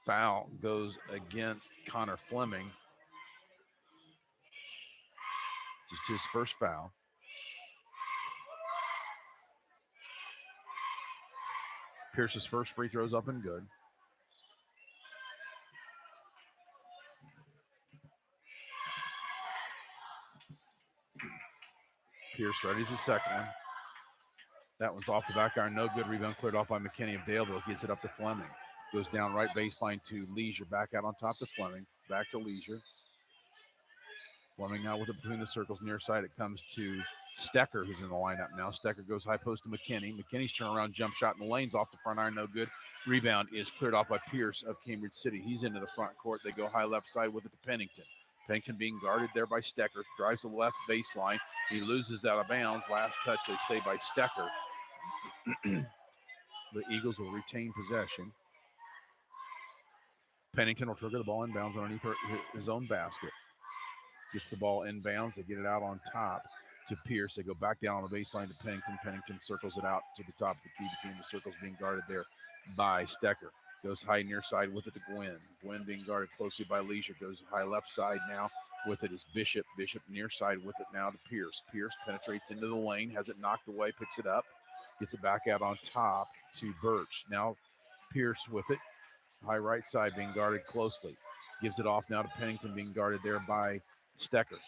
Speaker 4: Foul goes against Connor Fleming. Just his first foul. Pierce's first free throw's up and good. Pierce readies his second one. That one's off the back iron, no good. Rebound cleared off by McKinney of Daleville. Gets it up to Fleming. Goes down right baseline to Leisure. Back out on top to Fleming. Back to Leisure. Fleming now with it between the circles. Near side it comes to Stecker, who's in the lineup now. Stecker goes high post to McKinney. McKinney's turnaround jump shot in the lane's off the front iron, no good. Rebound is cleared off by Pierce of Cambridge City. He's into the front court. They go high left side with it to Pennington. Pennington being guarded there by Stecker. Drives the left baseline. He loses out of bounds. Last touch, they say, by Stecker. The Eagles will retain possession. Pennington will trigger the ball inbounds underneath his own basket. Gets the ball inbounds. They get it out on top to Pierce. They go back down on the baseline to Pennington. Pennington circles it out to the top of the key between the circles, being guarded there by Stecker. Goes high near side with it to Gwynn. Gwynn being guarded closely by Leisure. Goes high left side now. With it is Bishop. Bishop near side with it now to Pierce. Pierce penetrates into the lane, has it knocked away, picks it up, gets it back out on top to Birch. Now Pierce with it. High right side being guarded closely. Gives it off now to Pennington, being guarded there by Stecker.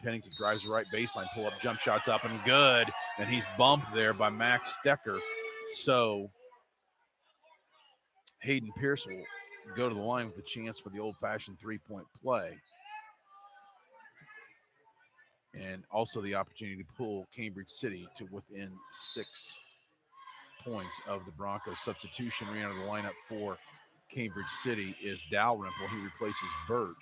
Speaker 4: Pennington drives the right baseline, pull up jump shots up and good. And he's bumped there by Max Stecker. So Hayden Pierce will go to the line with a chance for the old-fashioned three-point play. And also the opportunity to pull Cambridge City to within 6 points of the Broncos. Substitution re-enter the lineup for Cambridge City is Dalrymple. He replaces Burge.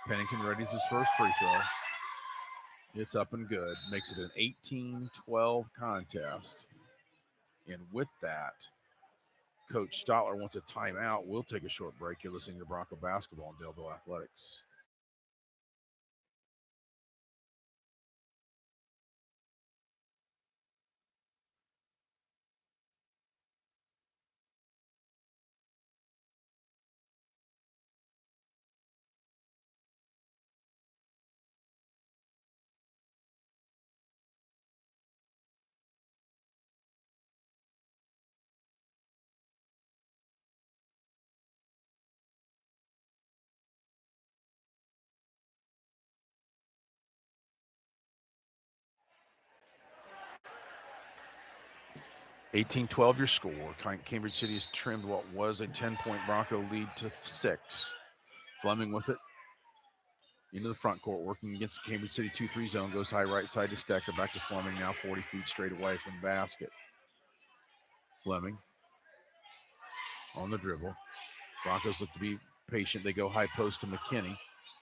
Speaker 4: Pennington readies his first free throw. It's up and good. Makes it an 18-12 contest. And with that, Coach Stotler wants a timeout. We'll take a short break. You're listening to Bronco Basketball on Delville Athletics. (18-12) your score. Cambridge City has trimmed what was a 10-point Bronco lead to 6. Fleming with it into the front court, working against the Cambridge City 2-3 zone. Goes high right side to Stecker, back to Fleming, now 40 feet straight away from the basket. Fleming on the dribble. Broncos look to be patient. They go high post to McKinney.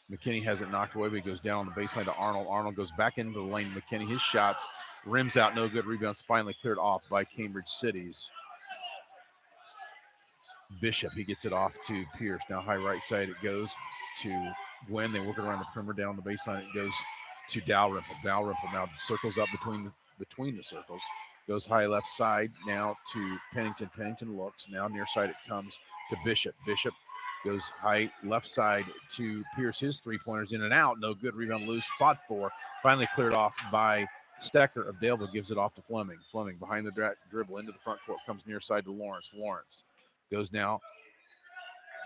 Speaker 4: McKinney has it knocked away, but he goes down on the baseline to Arnold. Arnold goes back into the lane. McKinney, his shots, rims out, no good. Rebounds finally cleared off by Cambridge City's Bishop. He gets it off to Pierce. Now high right side, it goes to Gwen. They work it around the perimeter down the baseline. It goes to Dalrymple. Dalrymple now circles up between the circles. Goes high left side now to Pennington. Pennington looks. Now near side it comes to Bishop. Bishop goes high left side to Pierce. His three-pointers in and out. No good. Rebound loose. Fought for. Finally cleared off by Stecker of Daleville. Gives it off to Fleming. Fleming behind the dribble into the front court. Comes near side to Lawrence. Lawrence goes now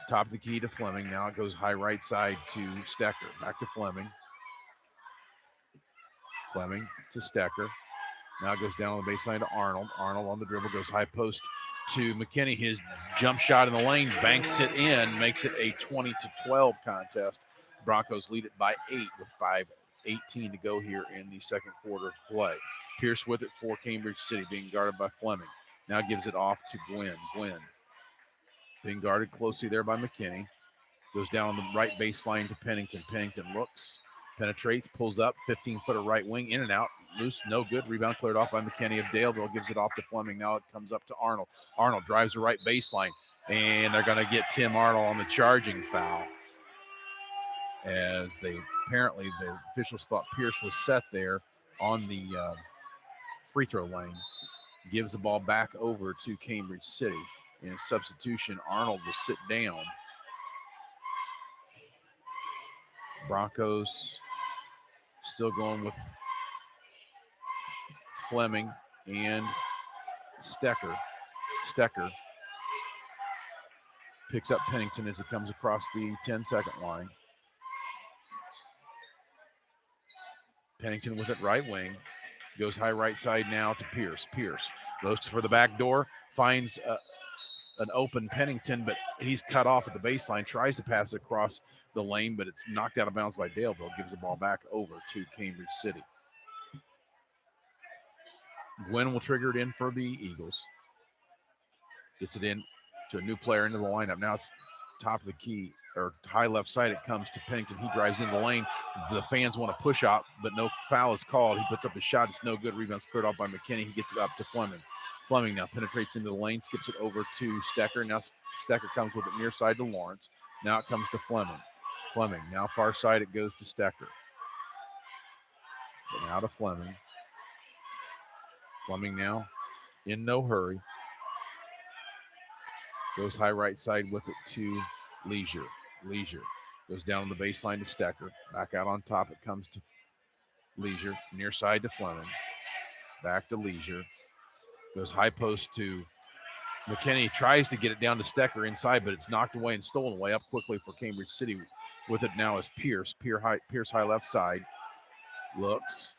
Speaker 4: top of the key to Fleming. Now it goes high right side to Stecker. Back to Fleming. Fleming to Stecker. Now it goes down on the baseline to Arnold. Arnold on the dribble goes high post to McKinney. His jump shot in the lane, banks it in, makes it a 20-12 contest. Broncos lead it by 8 with 5:18 to go here in the second quarter of play. Pierce with it for Cambridge City, being guarded by Fleming. Now gives it off to Gwynn. Gwynn being guarded closely there by McKinney. Goes down on the right baseline to Pennington. Pennington looks, penetrates, pulls up, 15-footer right wing, in and out, loose, no good. Rebound cleared off by McKinney of Daleville, gives it off to Fleming. Now it comes up to Arnold. Arnold drives the right baseline, and they're going to get Tim Arnold on the charging foul, as the officials thought Pierce was set there on the free throw lane. Gives the ball back over to Cambridge City. In substitution, Arnold will sit down. Broncos still going with Fleming and Stecker. Stecker picks up Pennington as he comes across the 10-second line. Pennington with it right wing. Goes high right side now to Pierce. Pierce goes for the back door, finds an open Pennington, but he's cut off at the baseline, tries to pass it across the lane, but it's knocked out of bounds by Daleville. Gives the ball back over to Cambridge City. Gwen will trigger it in for the Eagles. Gets it in to a new player into the lineup. Now it's top of the key, or high left side. It comes to Pennington. He drives into the lane. The fans want to push out, but no foul is called. He puts up his shot. It's no good. Rebound's cleared off by McKinney. He gets it up to Fleming. Fleming now penetrates into the lane, skips it over to Stecker. Now Stecker comes with it near side to Lawrence. Now it comes to Fleming. Fleming, now far side, it goes to Stecker. But now to Fleming. Fleming now in no hurry. Goes high right side with it to Leisure. Leisure goes down on the baseline to Stecker. Back out on top. It comes to Leisure. Near side to Fleming. Back to Leisure. Goes high post to McKinney. Tries to get it down to Stecker inside, but it's knocked away and stolen away. Up quickly for Cambridge City. With it now is Pierce. Pierce high left side. Looks.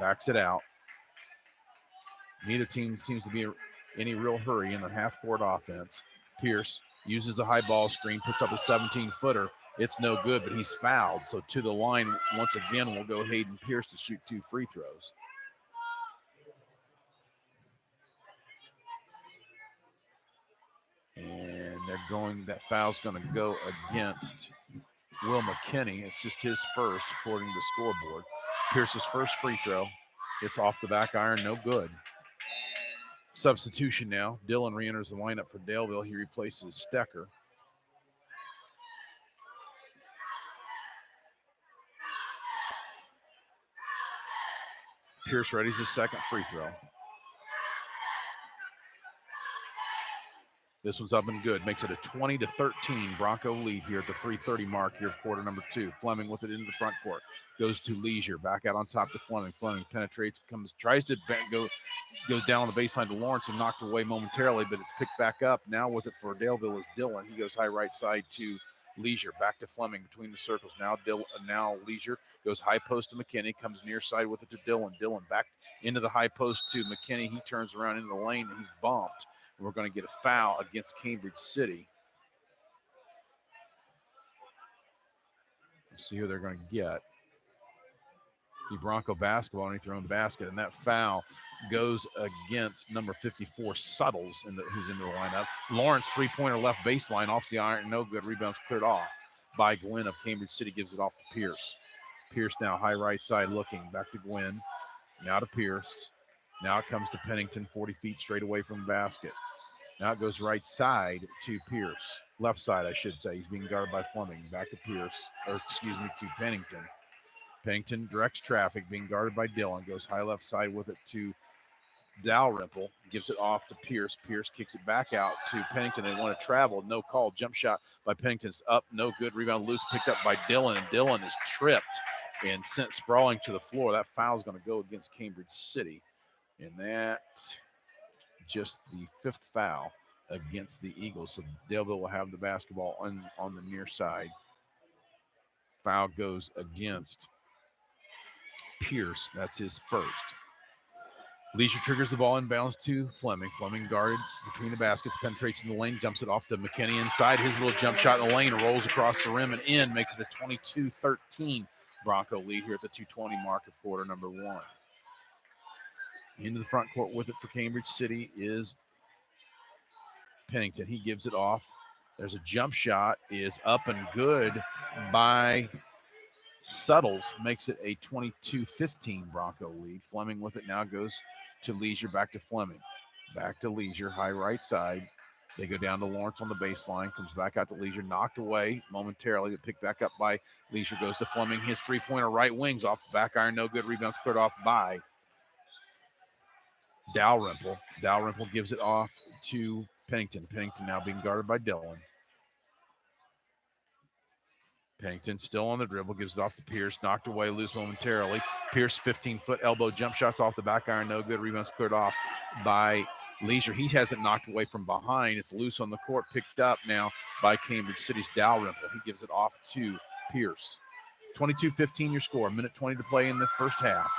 Speaker 4: Backs it out. Neither team seems to be in any real hurry in the half-court offense. Pierce uses the high ball screen, puts up a 17-footer. It's no good, but he's fouled. So to the line once again will go Hayden Pierce to shoot 2 free throws. And that foul's going to go against Will McKinney. It's just his first, according to the scoreboard. Pierce's first free throw. It's off the back iron, no good. Substitution now. Dillon re-enters the lineup for Daleville. He replaces Stecker. Pierce readies his second free throw. This one's up and good. Makes it a 20-13 Bronco lead here at the 3:30 mark here of quarter number 2. Fleming with it into the front court. Goes to Leisure. Back out on top to Fleming. Fleming penetrates, tries to goes down on the baseline to Lawrence and knocked away momentarily, but it's picked back up. Now with it for Daleville is Dillon. He goes high right side to Leisure. Back to Fleming between the circles. Now Leisure goes high post to McKinney. Comes near side with it to Dillon. Dillon back into the high post to McKinney. He turns around into the lane and he's bumped. We're going to get a foul against Cambridge City. Let's see who they're going to get. The Bronco basketball, and he thrown the basket, and that foul goes against number 54, Suttles, who's into the lineup. Lawrence, three-pointer left baseline, off the iron, no good. Rebounds cleared off by Gwynn of Cambridge City, gives it off to Pierce. Pierce now high right side looking, back to Gwynn, now to Pierce. Now it comes to Pennington, 40 feet straight away from the basket. Now it goes right side to Pierce. Left side, I should say. He's being guarded by Fleming. Back to Pierce, to Pennington. Pennington directs traffic, being guarded by Dillon. Goes high left side with it to Dalrymple. Gives it off to Pierce. Pierce kicks it back out to Pennington. They want to travel. No call. Jump shot by Pennington's up. No good. Rebound loose. Picked up by Dillon. And Dillon is tripped and sent sprawling to the floor. That foul is going to go against Cambridge City. And that just the 5th foul against the Eagles. So Daleville will have the basketball on the near side. Foul goes against Pierce. That's his first. Leisure triggers the ball inbounds to Fleming. Fleming guarded between the baskets, penetrates in the lane, jumps it off to McKinney inside. His little jump shot in the lane, rolls across the rim and in, makes it a 22-13 Bronco lead here at the 2:20 mark of quarter number 1. Into the front court with it for Cambridge City is Pennington. He gives it off. There's a jump shot, is up and good by Suttles, makes it a 22-15 Bronco lead. Fleming with it now goes to Leisure, back to Fleming. Back to Leisure, high right side. They go down to Lawrence on the baseline, comes back out to Leisure, knocked away momentarily, but picked back up by Leisure, goes to Fleming. His three-pointer right wings off the back iron, no good. Rebounds cleared off by Dalrymple. Dalrymple gives it off to Pennington. Pennington now being guarded by Dillon. Pennington still on the dribble, gives it off to Pierce, knocked away, loose momentarily. Pierce, 15-foot elbow jump shots off the back iron, no good. Rebounds cleared off by Leisure. He hasn't knocked away from behind. It's loose on the court, picked up now by Cambridge City's Dalrymple. He gives it off to Pierce. 22-15 your score, 1:20 to play in the first half.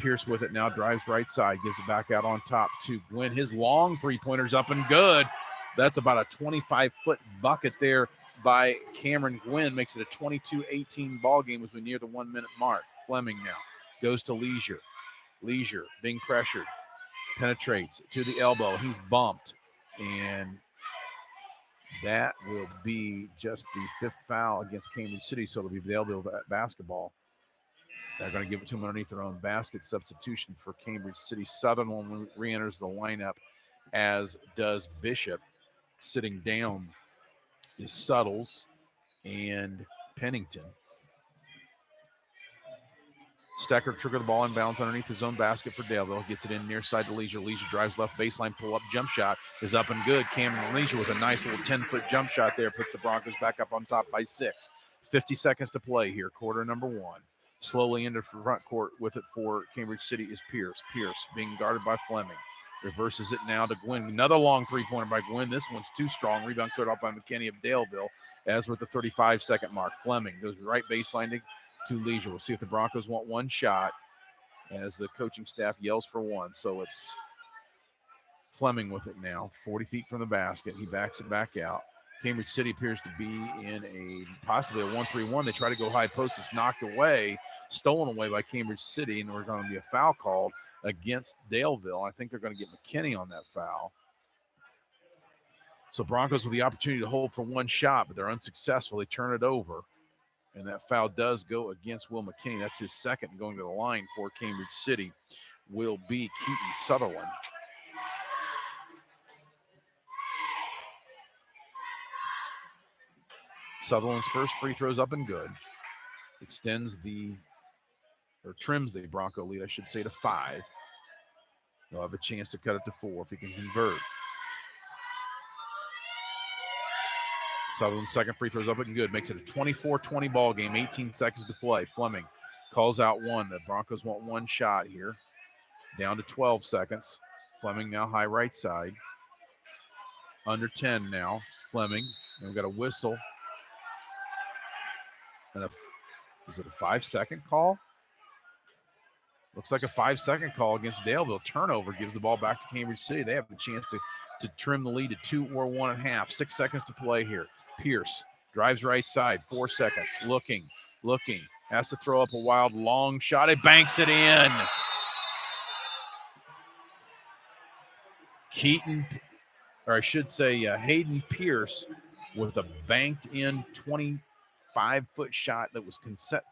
Speaker 4: Pierce with it now, drives right side, gives it back out on top to Gwynn. His long three-pointer's up and good. That's about a 25-foot bucket there by Cameron Gwynn. Makes it a 22-18 ball game as we near the 1-minute mark. Fleming now goes to Leisure. Leisure being pressured, penetrates to the elbow. He's bumped, and that will be just the 5th foul against Cambridge City, so it'll be Daleville basketball. They're going to give it to him underneath their own basket. Substitution for Cambridge City. Southern re-enters the lineup, as does Bishop. Sitting down is Suttles and Pennington. Stecker trigger the ball inbounds underneath his own basket for Daleville. Gets it in near side to Leisure. Leisure drives left baseline, pull up jump shot is up and good. Cameron Leisure with a nice little 10-foot jump shot there puts the Broncos back up on top by 6. 50 seconds to play here, quarter number 1. Slowly into front court with it for Cambridge City is Pierce. Pierce being guarded by Fleming. Reverses it now to Gwynn. Another long three-pointer by Gwynn. This one's too strong. Rebound cleared off by McKinney of Daleville as with the 35-second mark. Fleming goes right baseline to Leisure. We'll see if the Broncos want one shot as the coaching staff yells for one. So it's Fleming with it now, 40 feet from the basket. He backs it back out. Cambridge City appears to be in a possibly a 1-3-1. They try to go high post. It's knocked away, stolen away by Cambridge City, and there's going to be a foul called against Daleville. I think they're going to get McKinney on that foul. So Broncos with the opportunity to hold for one shot, but they're unsuccessful. They turn it over, and that foul does go against Will McKinney. That's his second. Going to the line for Cambridge City will be Keaton Sutherland. Sutherland's first free throw's up and good. Trims the Bronco lead, I should say, to 5. They'll have a chance to cut it to 4 if he can convert. Sutherland's second free throw's up and good. Makes it a 24-20 ball game, 18 seconds to play. Fleming calls out one. The Broncos want one shot here. Down to 12 seconds. Fleming now high right side. Under 10 now. Fleming. And we've got a whistle. And is it a 5-second call? Looks like a 5-second call against Daleville. Turnover gives the ball back to Cambridge City. They have a chance to trim the lead to 2 or 1.5. 6 seconds to play here. Pierce drives right side. 4 seconds. Looking. Has to throw up a wild long shot. It banks it in. Hayden Pierce with a banked in 25-foot shot that was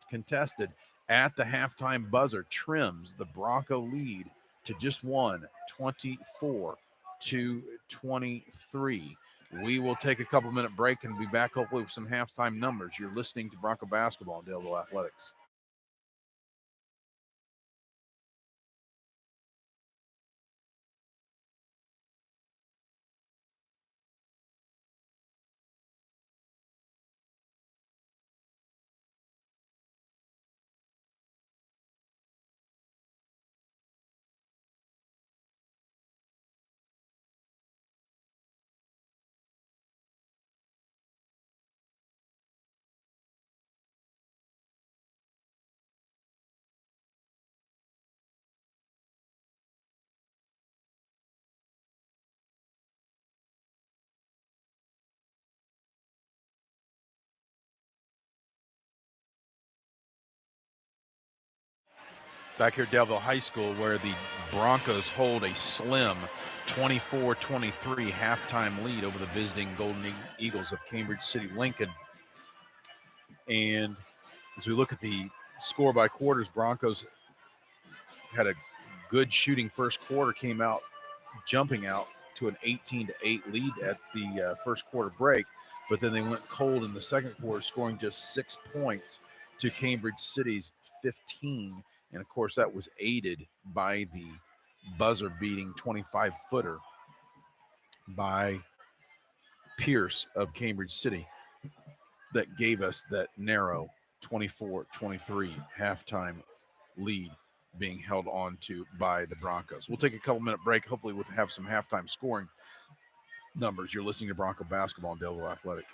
Speaker 4: contested at the halftime buzzer trims the Bronco lead to just 24-23. We will take a couple-minute break and be back hopefully with some halftime numbers. You're listening to Bronco Basketball on Daleville Athletics. Back here at Daleville High School, where the Broncos hold a slim 24-23 halftime lead over the visiting Golden Eagles of Cambridge City Lincoln. And as we look at the score by quarters, Broncos had a good shooting first quarter, came out jumping out to an 18-8 lead at the first quarter break, but then they went cold in the second quarter, scoring just 6 points to Cambridge City's 15. And, of course, that was aided by the buzzer-beating 25-footer by Pierce of Cambridge City that gave us that narrow 24-23 halftime lead being held on to by the Broncos. We'll take a couple-minute break. Hopefully we'll have some halftime scoring numbers. You're listening to Bronco Basketball on Daleville Athletic.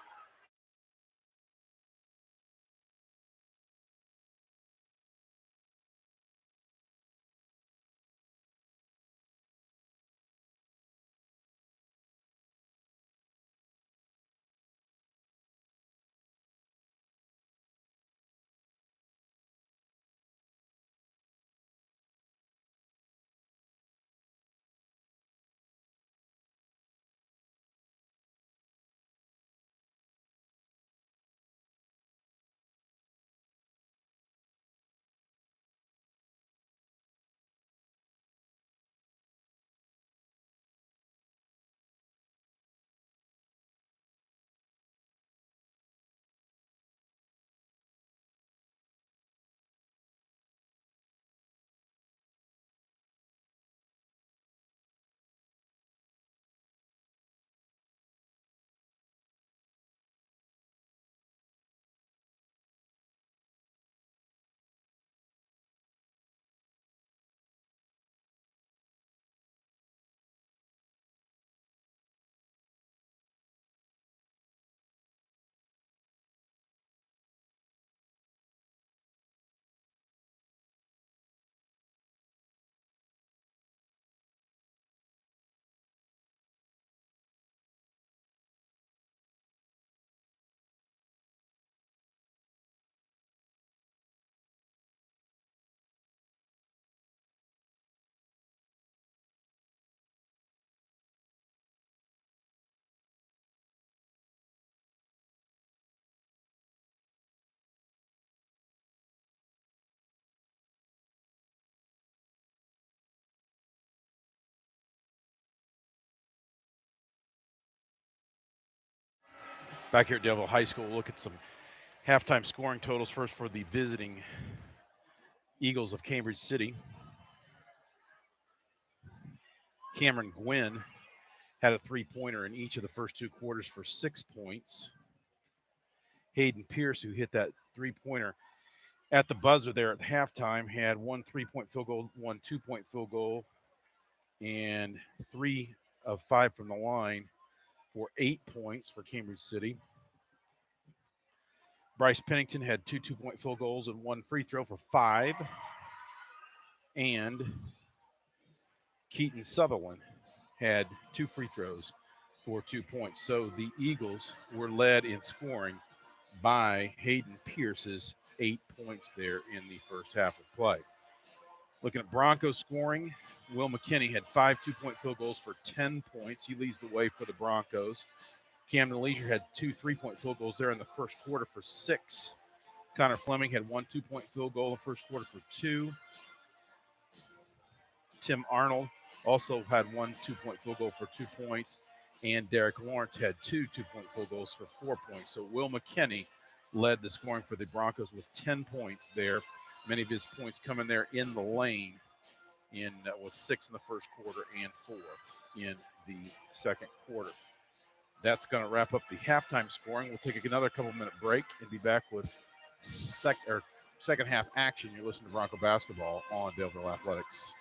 Speaker 4: Back here at Delville High School, we'll look at some halftime scoring totals first for the visiting Eagles of Cambridge City. Cameron Gwynn had a three-pointer in each of the first two quarters for 6 points. Hayden Pierce, who hit that three-pointer at the buzzer there at halftime, had one three-point field goal, one two-point field goal, and 3 of 5 from the line for 8 points for Cambridge City. Bryce Pennington had 2 two-point field goals and 1 free throw for 5. And Keaton Sutherland had 2 free throws for 2 points. So the Eagles were led in scoring by Hayden Pierce's 8 points there in the first half of play. Looking at Broncos scoring, Will McKinney had 5 two-point field goals for 10 points. He leads the way for the Broncos. Camden Leisure had 2 three-point field goals there in the first quarter for 6. Connor Fleming had 1 two-point field goal in the first quarter for 2. Tim Arnold also had 1 two-point field goal for 2 points. And Derek Lawrence had 2 two-point field goals for 4 points. So Will McKinney led the scoring for the Broncos with 10 points there. Many of his points coming there in the lane with 6 in the first quarter and 4 in the second quarter. That's going to wrap up the halftime scoring. We'll take another couple-minute break and be back with second half action. You're listening to Bronco Basketball on Delville Athletics.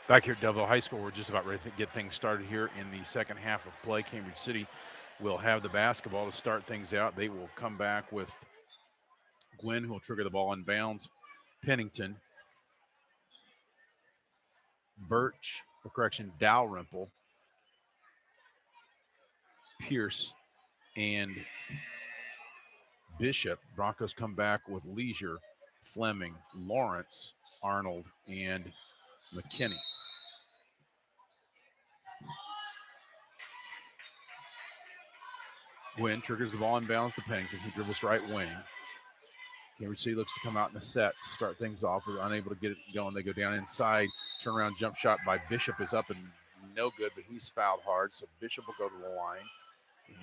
Speaker 4: Back here at Delville High School, we're just about ready to get things started here in the second half of play. Cambridge City will have the basketball to start things out. They will come back with Gwynn, who will trigger the ball in bounds. Pennington, Dalrymple, Pierce, and Bishop. Broncos come back with Leisure, Fleming, Lawrence, Arnold, and McKinney. Gwynn triggers the ball in bounds to Pennington. He dribbles right wing. Cambridge City looks to come out in a set to start things off. They're unable to get it going. They go down inside. Turnaround jump shot by Bishop is up and no good, but he's fouled hard. So Bishop will go to the line.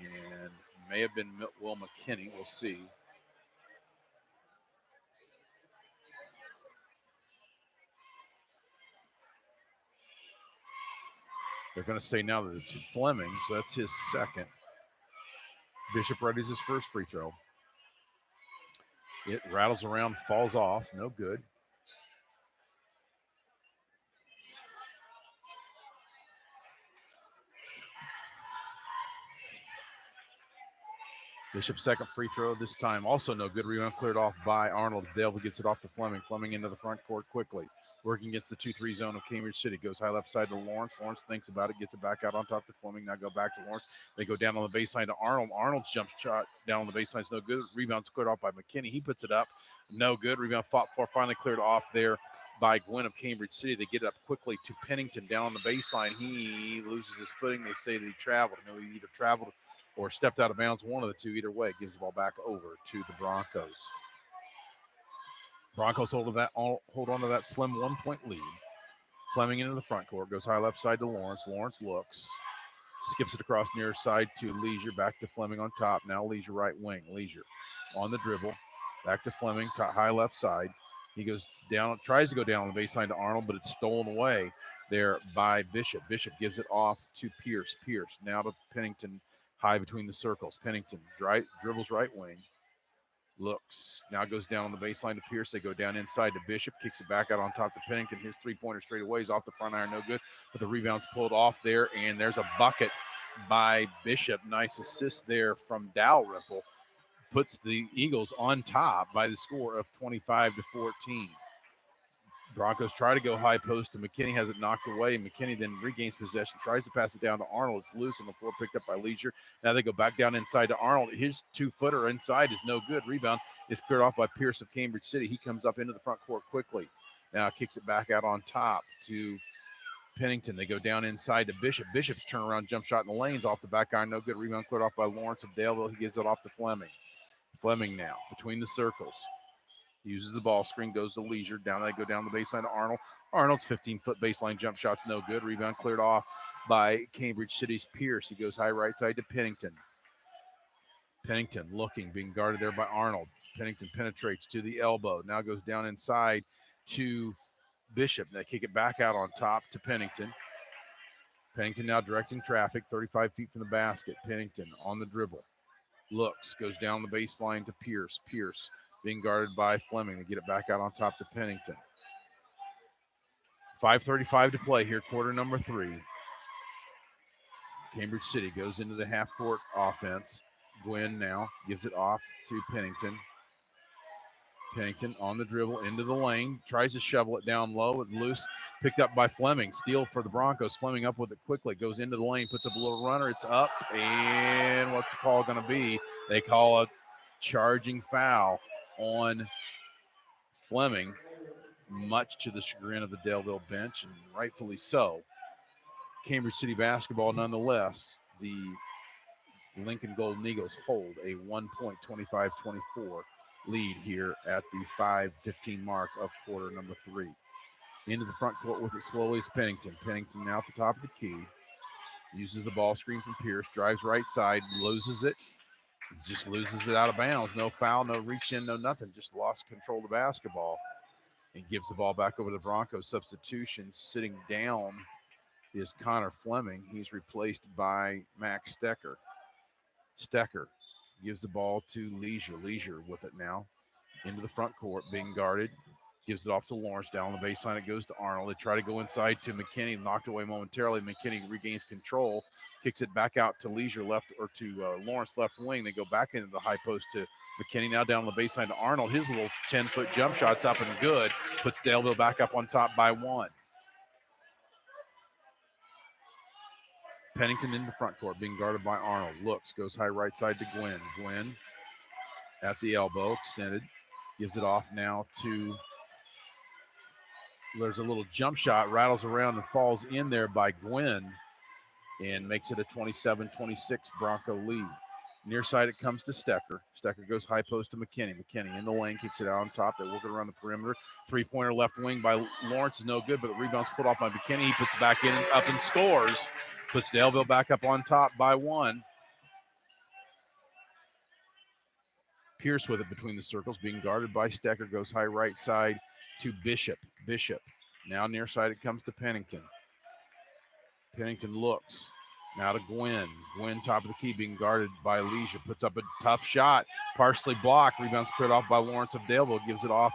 Speaker 4: And may have been Will McKinney. We'll see. They're going to say now that it's Fleming, so that's his second. Bishop readies his first free throw. It rattles around, falls off, no good. Bishop's second free throw this time, also no good. Rebound cleared off by Arnold. Delville gets it off to Fleming. Fleming into the front court quickly. Working against the 2-3 zone of Cambridge City. Goes high left side to Lawrence. Lawrence thinks about it, gets it back out on top to Fleming. Now go back to Lawrence. They go down on the baseline to Arnold. Arnold's jump shot down on the baseline is no good. Rebound's cleared off by McKinney. He puts it up. No good. Rebound fought for, finally cleared off there by Gwynn of Cambridge City. They get it up quickly to Pennington down on the baseline. He loses his footing. They say that he traveled. No, he either traveled or stepped out of bounds, one of the two. Either way, gives the ball back over to the Broncos. Broncos hold on to that slim 1-point lead. Fleming into the front court, goes high left side to Lawrence. Lawrence looks, skips it across near side to Leisure, back to Fleming on top. Now Leisure right wing. Leisure on the dribble, back to Fleming, high left side. He goes down, tries to go down on the baseline to Arnold, but it's stolen away there by Bishop. Bishop gives it off to Pierce. Pierce now to Pennington, high between the circles. Pennington dribbles right wing. Looks, now goes down on the baseline to Pierce. They go down inside to Bishop, kicks it back out on top to Pennington. His three-pointer straight away is off the front iron, no good, but the rebound's pulled off there, and there's a bucket by Bishop. Nice assist there from Dalrymple. Puts the Eagles on top by the score of 25-14. Broncos try to go high post to McKinney, has it knocked away. McKinney then regains possession, tries to pass it down to Arnold. It's loose on the floor, picked up by Leisure. Now they go back down inside to Arnold. His 2-footer inside is no good. Rebound is cleared off by Pierce of Cambridge City. He comes up into the front court quickly. Now kicks it back out on top to Pennington. They go down inside to Bishop. Bishop's turnaround jump shot in the lanes off the back iron, no good. Rebound cleared off by Lawrence of Daleville. He gives it off to Fleming. Fleming now between the circles. Uses the ball screen, goes to Leisure. Down they go down the baseline to Arnold. Arnold's 15-foot baseline jump shot's no good. Rebound cleared off by Cambridge City's Pierce. He goes high right side to Pennington. Pennington looking, being guarded there by Arnold. Pennington penetrates to the elbow. Now goes down inside to Bishop. They kick it back out on top to Pennington. Pennington now directing traffic, 35 feet from the basket. Pennington on the dribble. Looks, goes down the baseline to Pierce. Pierce being guarded by Fleming. They get it back out on top to Pennington. 5:35 to play here, quarter number 3. Cambridge City goes into the half-court offense. Gwynn now gives it off to Pennington. Pennington on the dribble into the lane, tries to shovel it down low and loose, picked up by Fleming. Steal for the Broncos. Fleming up with it quickly, goes into the lane, puts up a little runner. It's up, and what's the call going to be? They call a charging foul on Fleming, much to the chagrin of the Daleville bench, and rightfully so. Cambridge City basketball nonetheless. The Lincoln Golden Eagles hold a 1-point 25-24 lead here at the 5:15 mark of quarter number 3. Into the front court with it slowly is Pennington. Pennington now at the top of the key. Uses the ball screen from Pierce. Drives right side. Loses it. Just loses it out of bounds. No foul, no reach in, no nothing. Just lost control of the basketball. And gives the ball back over to the Broncos. Substitution sitting down is Connor Fleming. He's replaced by Max Stecker. Stecker gives the ball to Leisure. Leisure with it now into the front court, being guarded. Gives it off to Lawrence. Down on the baseline, it goes to Arnold. They try to go inside to McKinney. Knocked away momentarily. McKinney regains control. Kicks it back out to Leisure left, or to Lawrence left wing. They go back into the high post to McKinney. Now down on the baseline to Arnold. His little 10-foot jump shot's up and good. Puts Daleville back up on top by 1. Pennington in the front court, being guarded by Arnold. Looks, goes high right side to Gwynn. Gwynn at the elbow, extended. Gives it off now to, there's a little jump shot, rattles around and falls in there by Gwynn and makes it a 27-26 Bronco lead. Near side, it comes to Stecker. Stecker goes high post to McKinney. McKinney in the lane, kicks it out on top. They work it around the perimeter. Three-pointer left wing by Lawrence is no good, but the rebound's put off by McKinney. He puts it back in, up and scores. Puts Daleville back up on top by 1. Pierce with it between the circles, being guarded by Stecker. Goes high right side to Bishop. Bishop. Now near side, it comes to Pennington. Pennington looks. Now to Gwynn. Gwynn, top of the key, being guarded by Leisure. Puts up a tough shot. Partially blocked. Rebounds cleared off by Lawrence of Daleville. Gives it off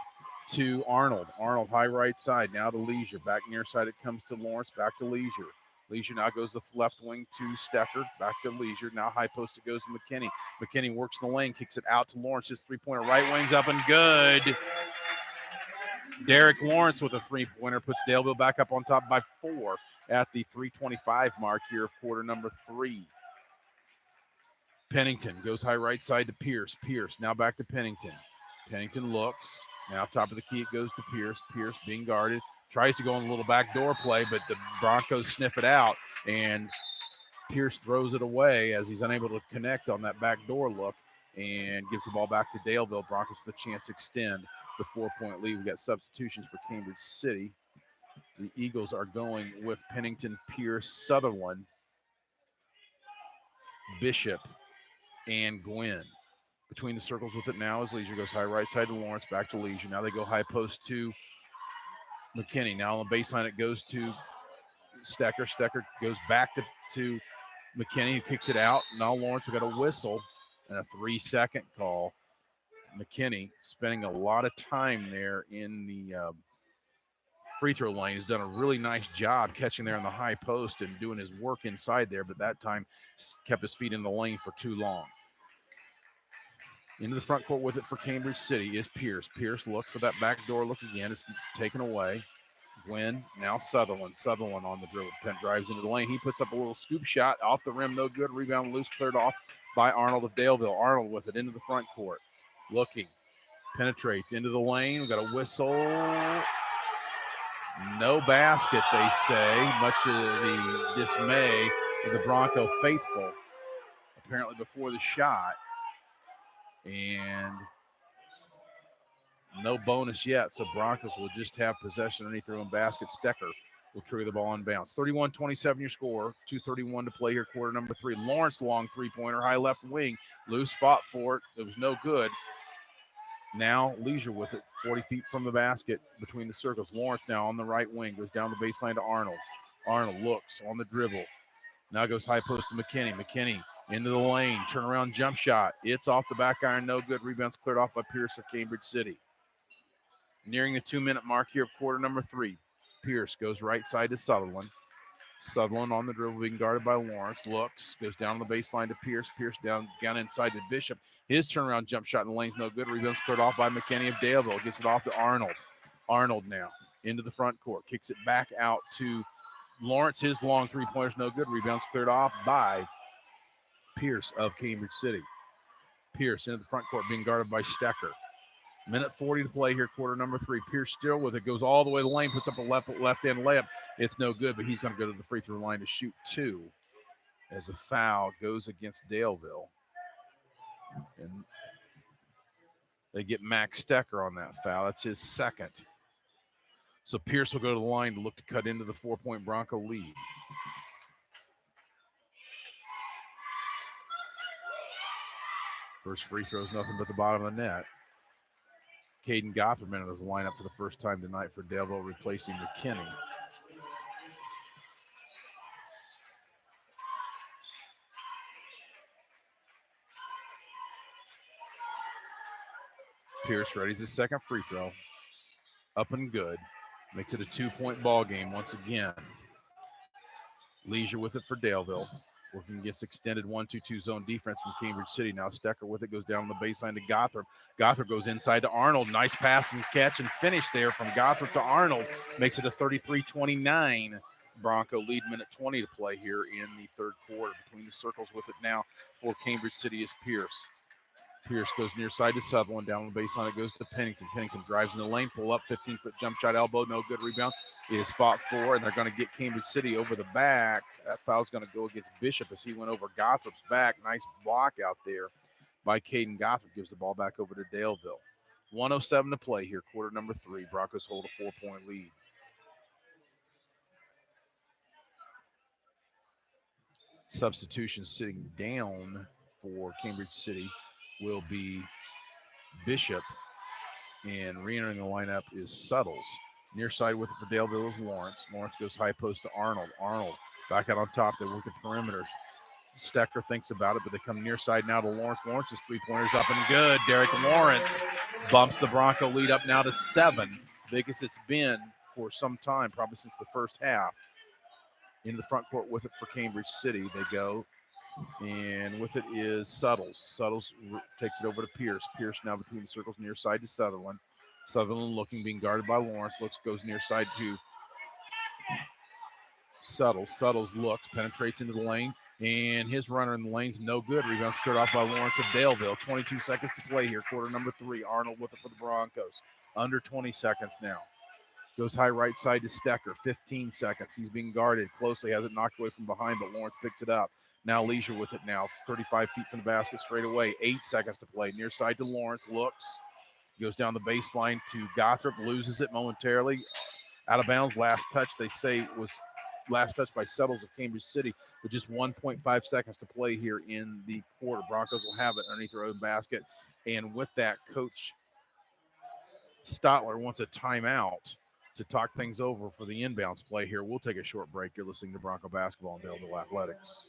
Speaker 4: to Arnold. Arnold, high right side. Now to Leisure. Back near side, it comes to Lawrence. Back to Leisure. Leisure now goes the left wing to Stecker. Back to Leisure. Now high post, it goes to McKinney. McKinney works in the lane. Kicks it out to Lawrence. His three-pointer right wing's up and good. Derek Lawrence with a three-pointer. Puts Daleville back up on top by 4. At the 3:25 mark here of quarter number 3. Pennington goes high right side to Pierce. Pierce now back to Pennington. Pennington looks. Now top of the key, it goes to Pierce. Pierce being guarded. Tries to go on a little backdoor play, but the Broncos sniff it out, and Pierce throws it away as he's unable to connect on that backdoor look and gives the ball back to Daleville. Broncos with a chance to extend the 4-point lead. We've got substitutions for Cambridge City. The Eagles are going with Pennington, Pierce, Sutherland, Bishop, and Gwynn. Between the circles with it now is Leisure. Goes high right side to Lawrence, back to Leisure. Now they go high post to McKinney. Now on the baseline, it goes to Stecker. Stecker goes back to McKinney, who kicks it out. Now Lawrence, we got a whistle and a 3-second call. McKinney spending a lot of time there in the free throw lane. Has done a really nice job catching there in the high post and doing his work inside there, but that time kept his feet in the lane for too long. Into the front court with it for Cambridge City is Pierce. Pierce looked for that backdoor look again. It's taken away. Gwynn, now Sutherland. Sutherland on the dribble. Penn drives into the lane. He puts up a little scoop shot off the rim. No good. Rebound loose. Cleared off by Arnold of Daleville. Arnold with it into the front court. Looking. Penetrates into the lane. We've got a whistle. No basket, they say, much to the dismay of the Bronco faithful, apparently before the shot. And no bonus yet, so Broncos will just have possession underneath their own basket. Stecker will trigger the ball on bounce. 31-27 your score, 2:31 to play here, quarter number 3. Lawrence, long three-pointer, high left wing. Loose, fought for it. It was no good. Now Leisure with it, 40 feet from the basket between the circles. Lawrence now on the right wing, goes down the baseline to Arnold. Arnold looks on the dribble. Now goes high post to McKinney. McKinney into the lane, turnaround jump shot. It's off the back iron, no good. Rebounds cleared off by Pierce of Cambridge City. Nearing the 2-minute mark here of quarter number 3. Pierce goes right side to Sutherland. Sutherland on the dribble, being guarded by Lawrence. Looks, goes down the baseline to Pierce. Pierce down inside to Bishop. His turnaround jump shot in the lane's no good. Rebounds cleared off by McKinney of Daleville. Gets it off to Arnold. Arnold now into the front court. Kicks it back out to Lawrence. His long three-pointer's no good. Rebounds cleared off by Pierce of Cambridge City. Pierce into the front court, being guarded by Stecker. Minute 40 to play here, quarter number 3. Pierce still with it, goes all the way to the lane, puts up a left-hand layup. It's no good, but he's going to go to the free throw line to shoot 2 as a foul goes against Daleville. And they get Max Stecker on that foul. That's his second. So Pierce will go to the line to look to cut into the 4-point Bronco lead. First free throw is nothing but the bottom of the net. Caden Gotherman was lined up for the first time tonight for Daleville, replacing McKinney. Pierce readies his second free throw. Up and good. Makes it a 2-point ball game once again. Leisure with it for Daleville. Working against extended 1-2-2 zone defense from Cambridge City. Now Stecker with it, goes down the baseline to Gothrop. Gothrop goes inside to Arnold. Nice pass and catch and finish there from Gothrop to Arnold. Makes it a 33-29 Bronco lead. Minute 20 to play here in the third quarter. Between the circles with it now for Cambridge City is Pierce. Pierce goes near side to Sutherland. Down on the baseline, it goes to Pennington. Pennington drives in the lane, pull up, 15-foot jump shot, elbow, no good. Rebound is fought for, and they're going to get Cambridge City over the back. That foul's going to go against Bishop as he went over Gothrop's back. Nice block out there by Caden Gothrop. Gives the ball back over to Daleville. 1:07 to play here, quarter number 3. Broncos hold a 4-point lead. Substitution sitting down for Cambridge City will be Bishop, and re-entering the lineup is Suttles. Near side with it for Daleville is Lawrence. Lawrence goes high post to Arnold. Arnold back out on top. They work the perimeter. Stecker thinks about it, but they come near side now to Lawrence. Lawrence's three-pointer's up and good. Derek Lawrence bumps the Bronco lead up now to 7. Biggest it's been for some time, probably since the first half. Into the front court with it for Cambridge City. They go, and with it is Suttles. Suttles takes it over to Pierce. Pierce now between the circles, near side to Sutherland. Sutherland looking, being guarded by Lawrence. Looks, goes near side to Suttles. Suttles looks, penetrates into the lane, and his runner in the lane's no good. Rebound scored off by Lawrence of Daleville. 22 seconds to play here, quarter number 3. Arnold with it for the Broncos. Under 20 seconds now. Goes high right side to Stecker. 15 seconds. He's being guarded closely. Has it knocked away from behind, but Lawrence picks it up. Now Leisure with it now. 35 feet from the basket straight away. 8 seconds to play. Near side to Lawrence. Looks. Goes down the baseline to Gothrop. Loses it momentarily. Out of bounds. Last touch, they say, was last touch by Suttles of Cambridge City. With just 1.5 seconds to play here in the quarter. Broncos will have it underneath their own basket. And with that, Coach Stotler wants a timeout to talk things over for the inbounds play here. We'll take a short break. You're listening to Bronco Basketball and Daleville Athletics.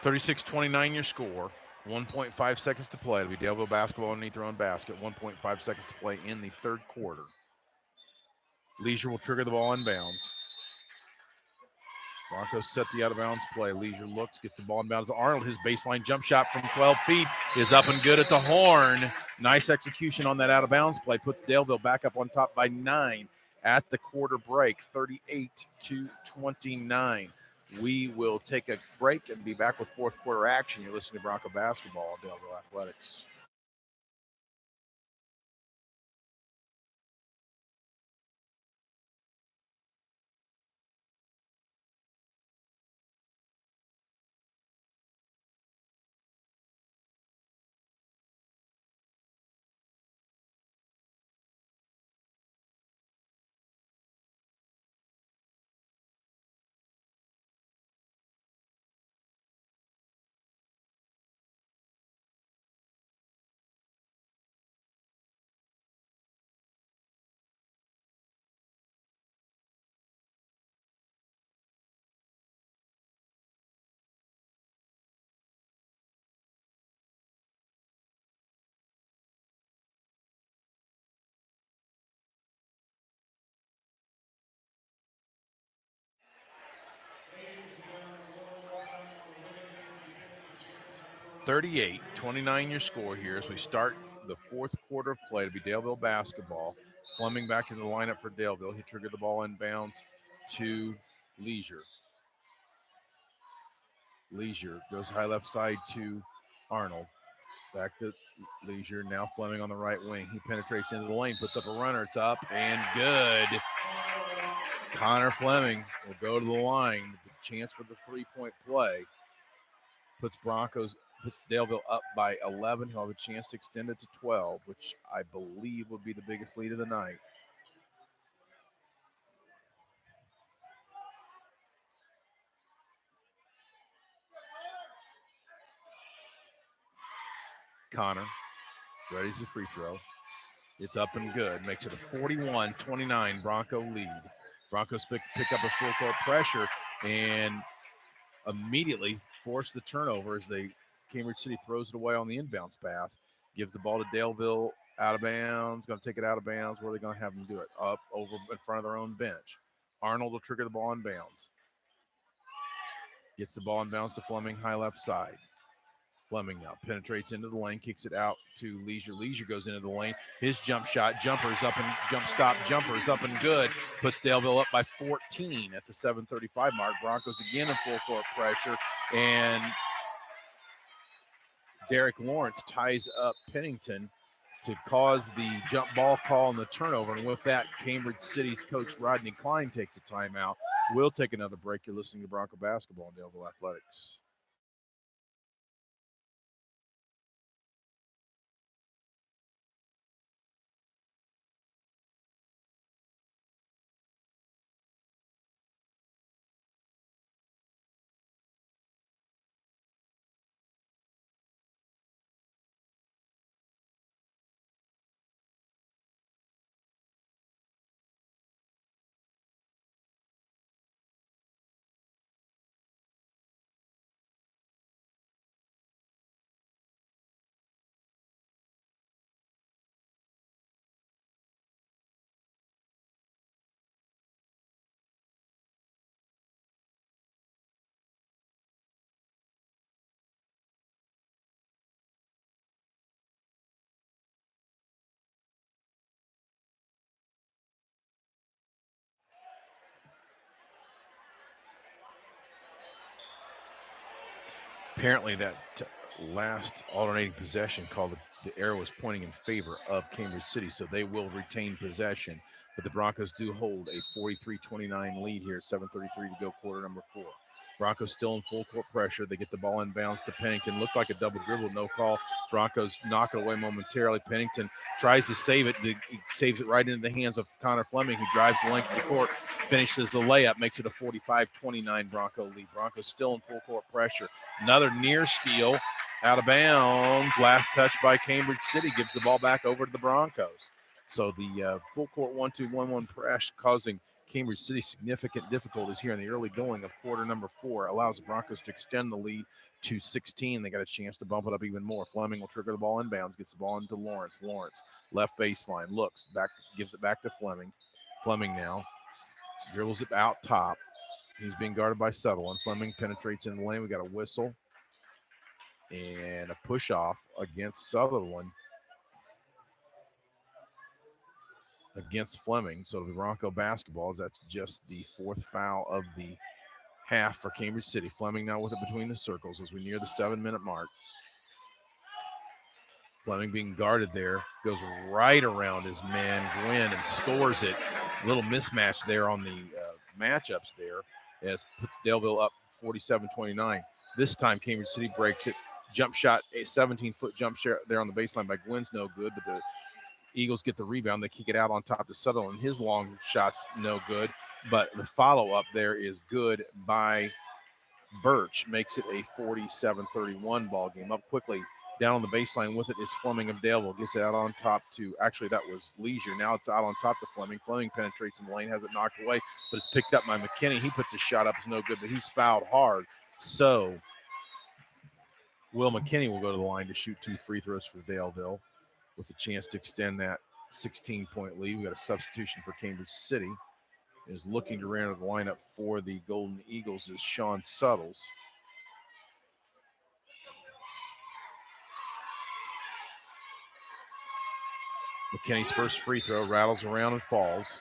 Speaker 4: (36-29) your score. 1.5 seconds to play. It'll be Daleville basketball underneath their own basket. 1.5 seconds to play in the third quarter. Leisure will trigger the ball inbounds. Broncos set the out-of-bounds play. Leisure looks, gets the ball inbounds. Arnold, his baseline jump shot from 12 feet is up and good at the horn. Nice execution on that out-of-bounds play. Puts Daleville back up on top by 9 at the quarter break, 38-29. We will take a break and be back with fourth quarter action. You're listening to Bronco Basketball on Daleville Athletics. (38-29) your score here as we start the fourth quarter of play to be Daleville basketball. Fleming back into the lineup for Daleville. He triggered the ball inbounds to Leisure. Leisure goes high left side to Arnold. Back to Leisure. Now Fleming on the right wing. He penetrates into the lane, puts up a runner. It's up and good. Connor Fleming will go to the line with a chance for the 3-point play. Puts Daleville up by 11. He'll have a chance to extend it to 12, which I believe would be the biggest lead of the night. Connor readies the free throw. It's up and good. Makes it a 41-29 Bronco lead. Broncos pick up a full court pressure and immediately force the turnover as Cambridge City throws it away on the inbounds pass. Gives the ball to Daleville out of bounds. Going to take it out of bounds. Where are they going to have them do it? Up over in front of their own bench. Arnold will trigger the ball in bounds. Gets the ball in bounds to Fleming, high left side. Fleming now penetrates into the lane, kicks it out to Leisure. Leisure goes into the lane. His jump jumper is up and good. Puts Daleville up by 14 at the 7:35 mark. Broncos again in full court pressure, and Derek Lawrence ties up Pennington to cause the jump ball call and the turnover. And with that, Cambridge City's coach Rodney Klein takes a timeout. We'll take another break. You're listening to Bronco Basketball on Daleville Athletics. Apparently that last alternating possession called the arrow was pointing in favor of Cambridge City, so they will retain possession. But the Broncos do hold a 43-29 lead here, 7:33 to go, quarter number 4. Broncos still in full court pressure. They get the ball inbounds to Pennington. Looked like a double dribble, no call. Broncos knock it away momentarily. Pennington tries to save it. He saves it right into the hands of Connor Fleming, who drives the length of the court, finishes the layup, makes it a 45-29 Bronco lead. Broncos still in full court pressure. Another near steal out of bounds. Last touch by Cambridge City gives the ball back over to the Broncos. So the full court 1-2-1-1 press causing Cambridge City significant difficulties here in the early going of quarter number 4 allows the Broncos to extend the lead to 16. They got a chance to bump it up even more. Fleming will trigger the ball inbounds, gets the ball into Lawrence. Lawrence, left baseline, looks back, gives it back to Fleming. Fleming now dribbles it out top. He's being guarded by Sutherland. Fleming penetrates in the lane. We got a whistle and a push off against Sutherland. Against Fleming, so it'll be Bronco basketball. That's just the 4th foul of the half for Cambridge City. Fleming now with it between the circles as we near the 7-minute mark. Fleming being guarded there, goes right around his man Gwynn and scores it. A little mismatch there on the matchups there as puts Daleville up 47-29. This time Cambridge City breaks it. Jump shot, a 17-foot jump shot there on the baseline by Gwynn's no good, but the Eagles get the rebound. They kick it out on top to Sutherland. His long shot's no good, but the follow-up there is good by Birch. Makes it a 47-31 ball game. Up quickly down on the baseline with it is Fleming of Daleville. Gets it out on top to, actually that was Leisure. Now it's out on top to Fleming. Fleming penetrates in the lane, has it knocked away, but it's picked up by McKinney. He puts a shot up, it's no good, but he's fouled hard. So Will McKinney will go to the line to shoot 2 free throws for Daleville, with a chance to extend that 16-point lead. We got a substitution for Cambridge City. Is looking to re-enter the lineup for the Golden Eagles is Sean Suttles. McKinney's first free throw rattles around and falls.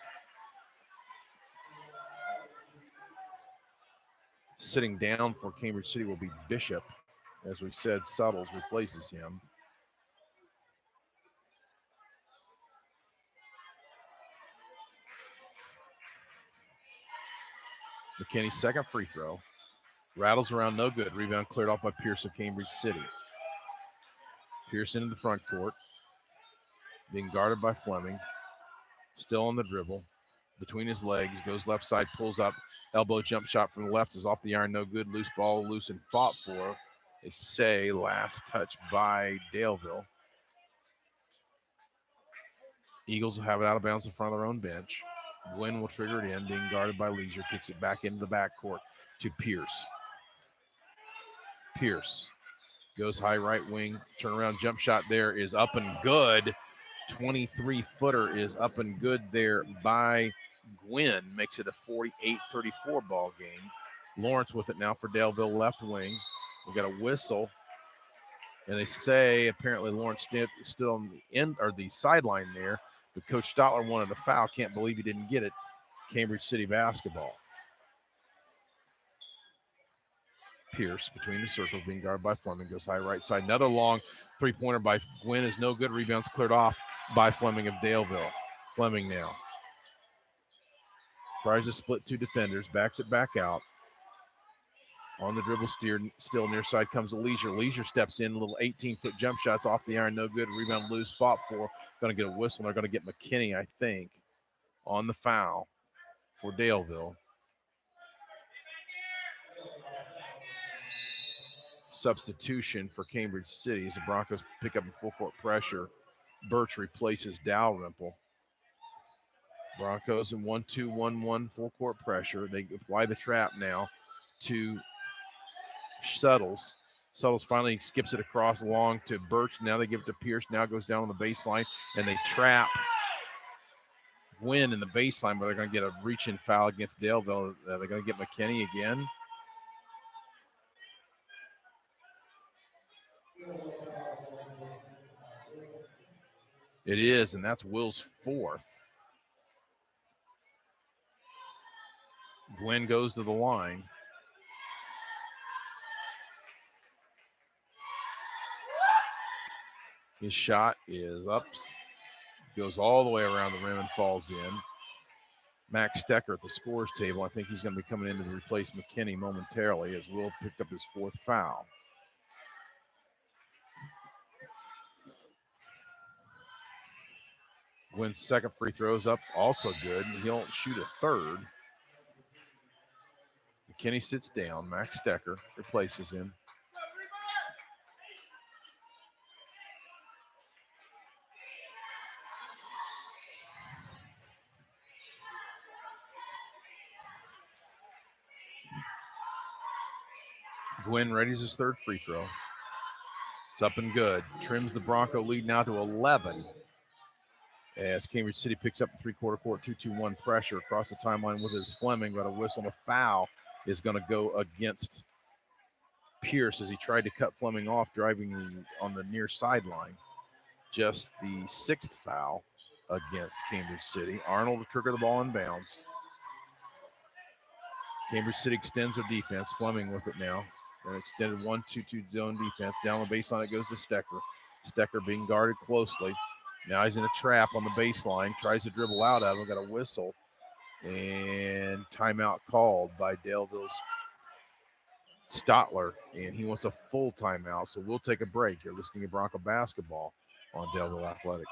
Speaker 4: Sitting down for Cambridge City will be Bishop. As we said, Suttles replaces him. McKinney's second free throw. Rattles around, no good. Rebound cleared off by Pierce of Cambridge City. Pierce into the front court. Being guarded by Fleming. Still on the dribble. Between his legs. Goes left side, pulls up. Elbow jump shot from the left is off the iron, no good. Loose ball, loose and fought for. They say last touch by Daleville. Eagles will have it out of bounds in front of their own bench. Gwynn will trigger it in, being guarded by Leisure. Kicks it back into the backcourt to Pierce. Pierce goes high right wing. Turnaround jump shot there is up and good. 23-footer is up and good there by Gwynn. Makes it a 48-34 ball game. Lawrence with it now for Daleville left wing. We've got a whistle. And they say apparently Lawrence stood on the end or the sideline there. But Coach Stotler wanted a foul. Can't believe he didn't get it. Cambridge City basketball. Pierce between the circles, being guarded by Fleming, goes high right side. Another long three-pointer by Gwynn is no good. Rebounds cleared off by Fleming of Daleville. Fleming now tries to split two defenders, backs it back out. On the dribble, still near side comes Leisure. Leisure steps in, little 18-foot jump shots off the iron, no good. Rebound loose, fought for. Going to get a whistle. They're going to get McKinney, I think, on the foul for Daleville. Substitution for Cambridge City as the Broncos pick up in full court pressure. Birch replaces Dalrymple. Broncos in 1-2-1-1 full court pressure. They apply the trap now to Suttles. Suttles finally skips it across long to Birch. Now they give it to Pierce. Now goes down on the baseline and they trap Gwynn in the baseline, but they're going to get a reach-in foul against Daleville. They're going to get McKinney again. It is, and that's Will's fourth. Gwynn goes to the line. His shot is up, goes all the way around the rim and falls in. Max Stecker at the scores table. I think he's going to be coming in to replace McKinney momentarily as Will picked up his fourth foul. Gwynn's second free throw's up, also good. He'll shoot a third. McKinney sits down. Max Stecker replaces him. Gwynn readies his third free throw. It's up and good. Trims the Bronco lead now to 11. As Cambridge City picks up the three-quarter court 2-2-1 pressure across the timeline with his Fleming. Got a whistle. A foul is going to go against Pierce as he tried to cut Fleming off, driving on the near sideline. Just the sixth foul against Cambridge City. Arnold will trigger the ball in bounds. Cambridge City extends their defense. Fleming with it now. An extended 1-2-2 zone defense. Down the baseline, it goes to Stecker. Stecker being guarded closely. Now he's in a trap on the baseline. Tries to dribble out of him. Got a whistle. And timeout called by Daleville's Stotler. And he wants a full timeout. So we'll take a break. You're listening to Bronco Basketball on Daleville Athletics.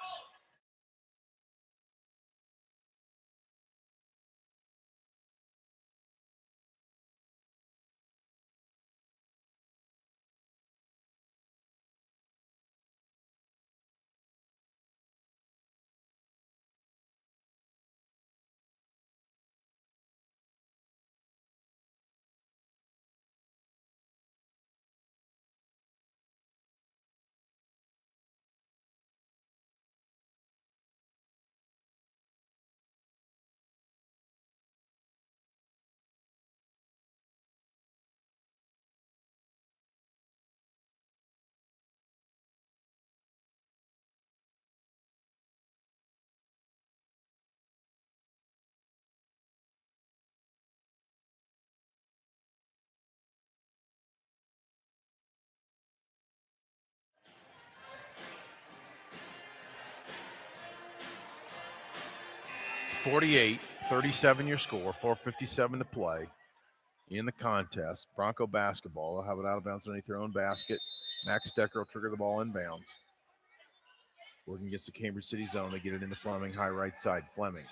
Speaker 4: 48-37 your score, 4:57 to play in the contest. Bronco basketball. They'll have it out of bounds underneath their own basket. Max Stecker will trigger the ball inbounds. Working against the Cambridge City zone. They get it into Fleming, high right side. Fleming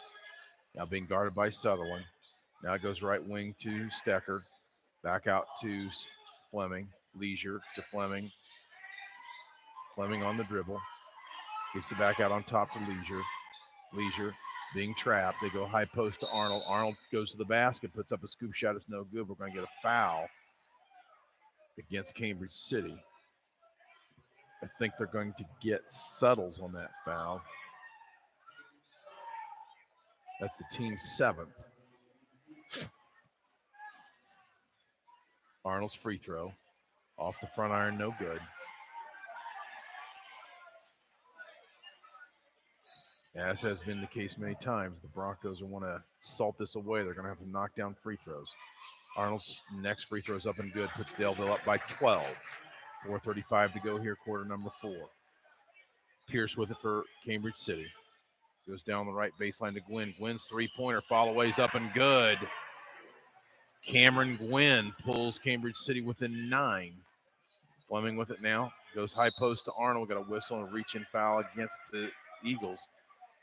Speaker 4: now being guarded by Sutherland. Now it goes right wing to Stecker. Back out to Fleming. Leisure to Fleming. Fleming on the dribble. Gets it back out on top to Leisure. Leisure being trapped. They go high post to Arnold. Arnold goes to the basket, puts up a scoop shot. It's no good. We're going to get a foul against Cambridge City. I think they're going to get Suttles on that foul. That's the team's 7th. Arnold's free throw. Off the front iron, no good. As has been the case many times, the Broncos will want to salt this away. They're going to have to knock down free throws. Arnold's next free throw is up and good. Puts Daleville up by 12. 4:35 to go here, quarter number 4. Pierce with it for Cambridge City. Goes down the right baseline to Gwynn. Gwynn's three-pointer, follow away's up and good. Cameron Gwynn pulls Cambridge City within 9. Fleming with it now. Goes high post to Arnold. Got a whistle and a reach-in foul against the Eagles.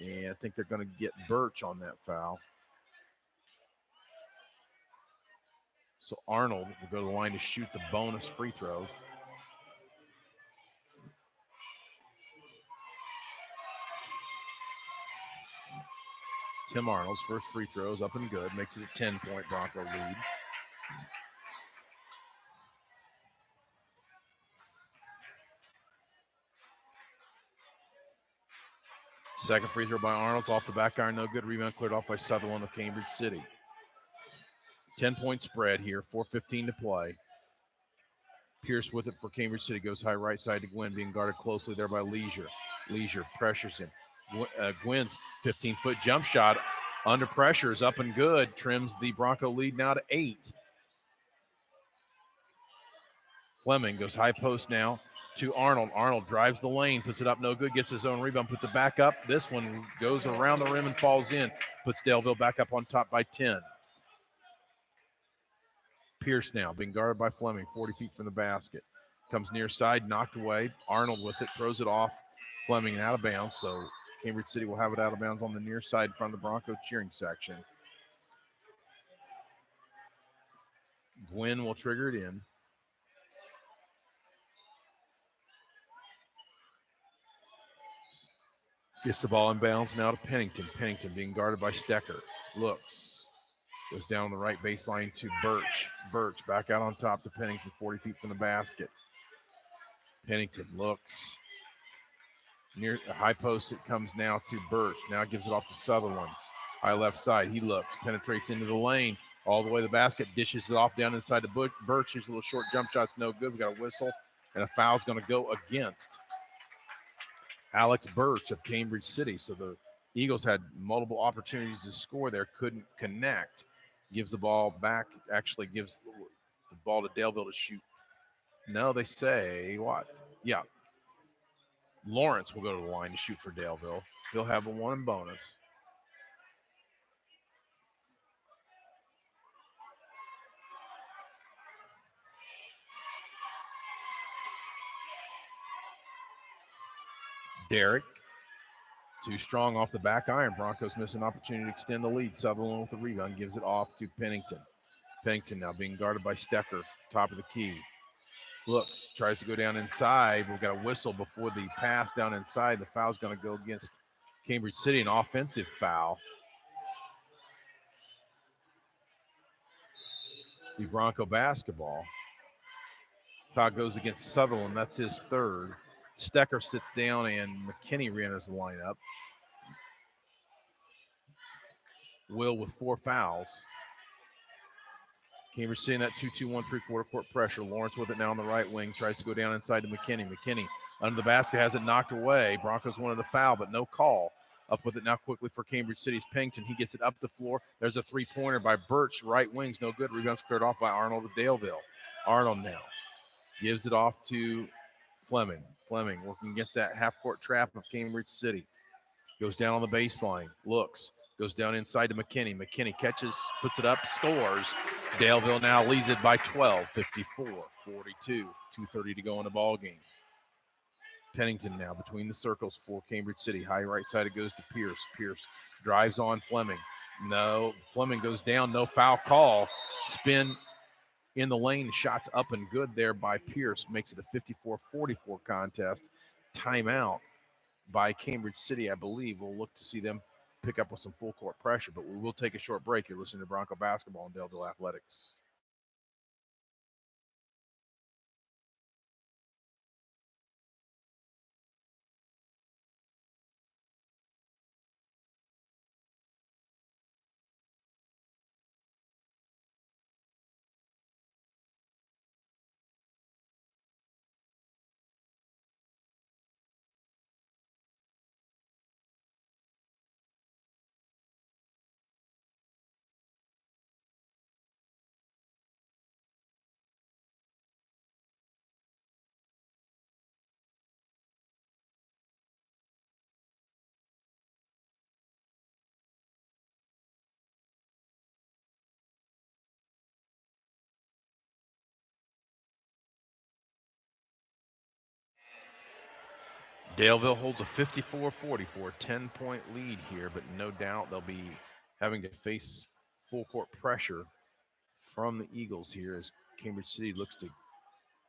Speaker 4: And I think they're going to get Birch on that foul. So Arnold will go to the line to shoot the bonus free throws. Tim Arnold's first free throw is up and good. Makes it a 10-point Bronco lead. Second free throw by Arnold's off the back iron, no good. Rebound cleared off by Sutherland of Cambridge City. 10-point spread here, 4:15 to play. Pierce with it for Cambridge City. Goes high right side to Gwynn, being guarded closely there by Leisure. Leisure pressures him. Gwynn's 15-foot jump shot under pressure is up and good. Trims the Bronco lead now to 8. Fleming goes high post now to Arnold. Arnold drives the lane, puts it up, no good, gets his own rebound, puts it back up. This one goes around the rim and falls in. Puts Daleville back up on top by 10. Pierce now being guarded by Fleming, 40 feet from the basket. Comes near side, knocked away. Arnold with it, throws it off. Fleming out of bounds, so Cambridge City will have it out of bounds on the near side in front of the Bronco cheering section. Gwynn will trigger it in. Gets the ball in bounds now to Pennington. Pennington being guarded by Stecker. Looks. Goes down the right baseline to Birch. Birch back out on top to Pennington, 40 feet from the basket. Pennington looks. Near the high post, it comes now to Birch. Now gives it off to Sutherland. High left side, he looks. Penetrates into the lane. All the way to the basket. Dishes it off down inside the Birch. His little short jump shot's no good. We got a whistle. And a foul's going to go against Alex Birch of Cambridge City. So the Eagles had multiple opportunities to score there, couldn't connect. Gives the ball back, actually gives the ball to Daleville to shoot. No, they say what? Yeah. Lawrence will go to the line to shoot for Daleville. He'll have a 1 bonus. Derrick, too strong off the back iron. Broncos miss an opportunity to extend the lead. Sutherland with the rebound, gives it off to Pennington. Pennington now being guarded by Stecker, top of the key. Looks, tries to go down inside. We've got a whistle before the pass down inside. The foul's going to go against Cambridge City, an offensive foul. The Bronco basketball. Foul goes against Sutherland. That's his 3rd. Stecker sits down and McKinney re-enters the lineup. Will with 4 fouls. Cambridge City in that 2-2-1 three-quarter court pressure. Lawrence with it now on the right wing. Tries to go down inside to McKinney. McKinney under the basket, has it knocked away. Broncos wanted the foul, but no call. Up with it now quickly for Cambridge City's Pennington. He gets it up the floor. There's a three-pointer by Birch. Right wing's no good. Rebound's cleared off by Arnold of Daleville. Arnold now gives it off to Fleming. Fleming working against that half-court trap of Cambridge City. Goes down on the baseline. Looks. Goes down inside to McKinney. McKinney catches, puts it up, scores. Daleville now leads it by 12, 54-42. 2:30 to go in the ball game. Pennington now between the circles for Cambridge City. High right side, it goes to Pierce. Pierce drives on Fleming. No, Fleming goes down, no foul call. Spin in the lane, shots up and good there by Pierce. Makes it a 54-44 contest. Timeout by Cambridge City, I believe. We'll look to see them pick up with some full court pressure, but we will take a short break. You're listening to Bronco Basketball and Daleville Athletics. Daleville holds a 54-44 10-point lead here, but no doubt they'll be having to face full court pressure from the Eagles here as Cambridge City looks to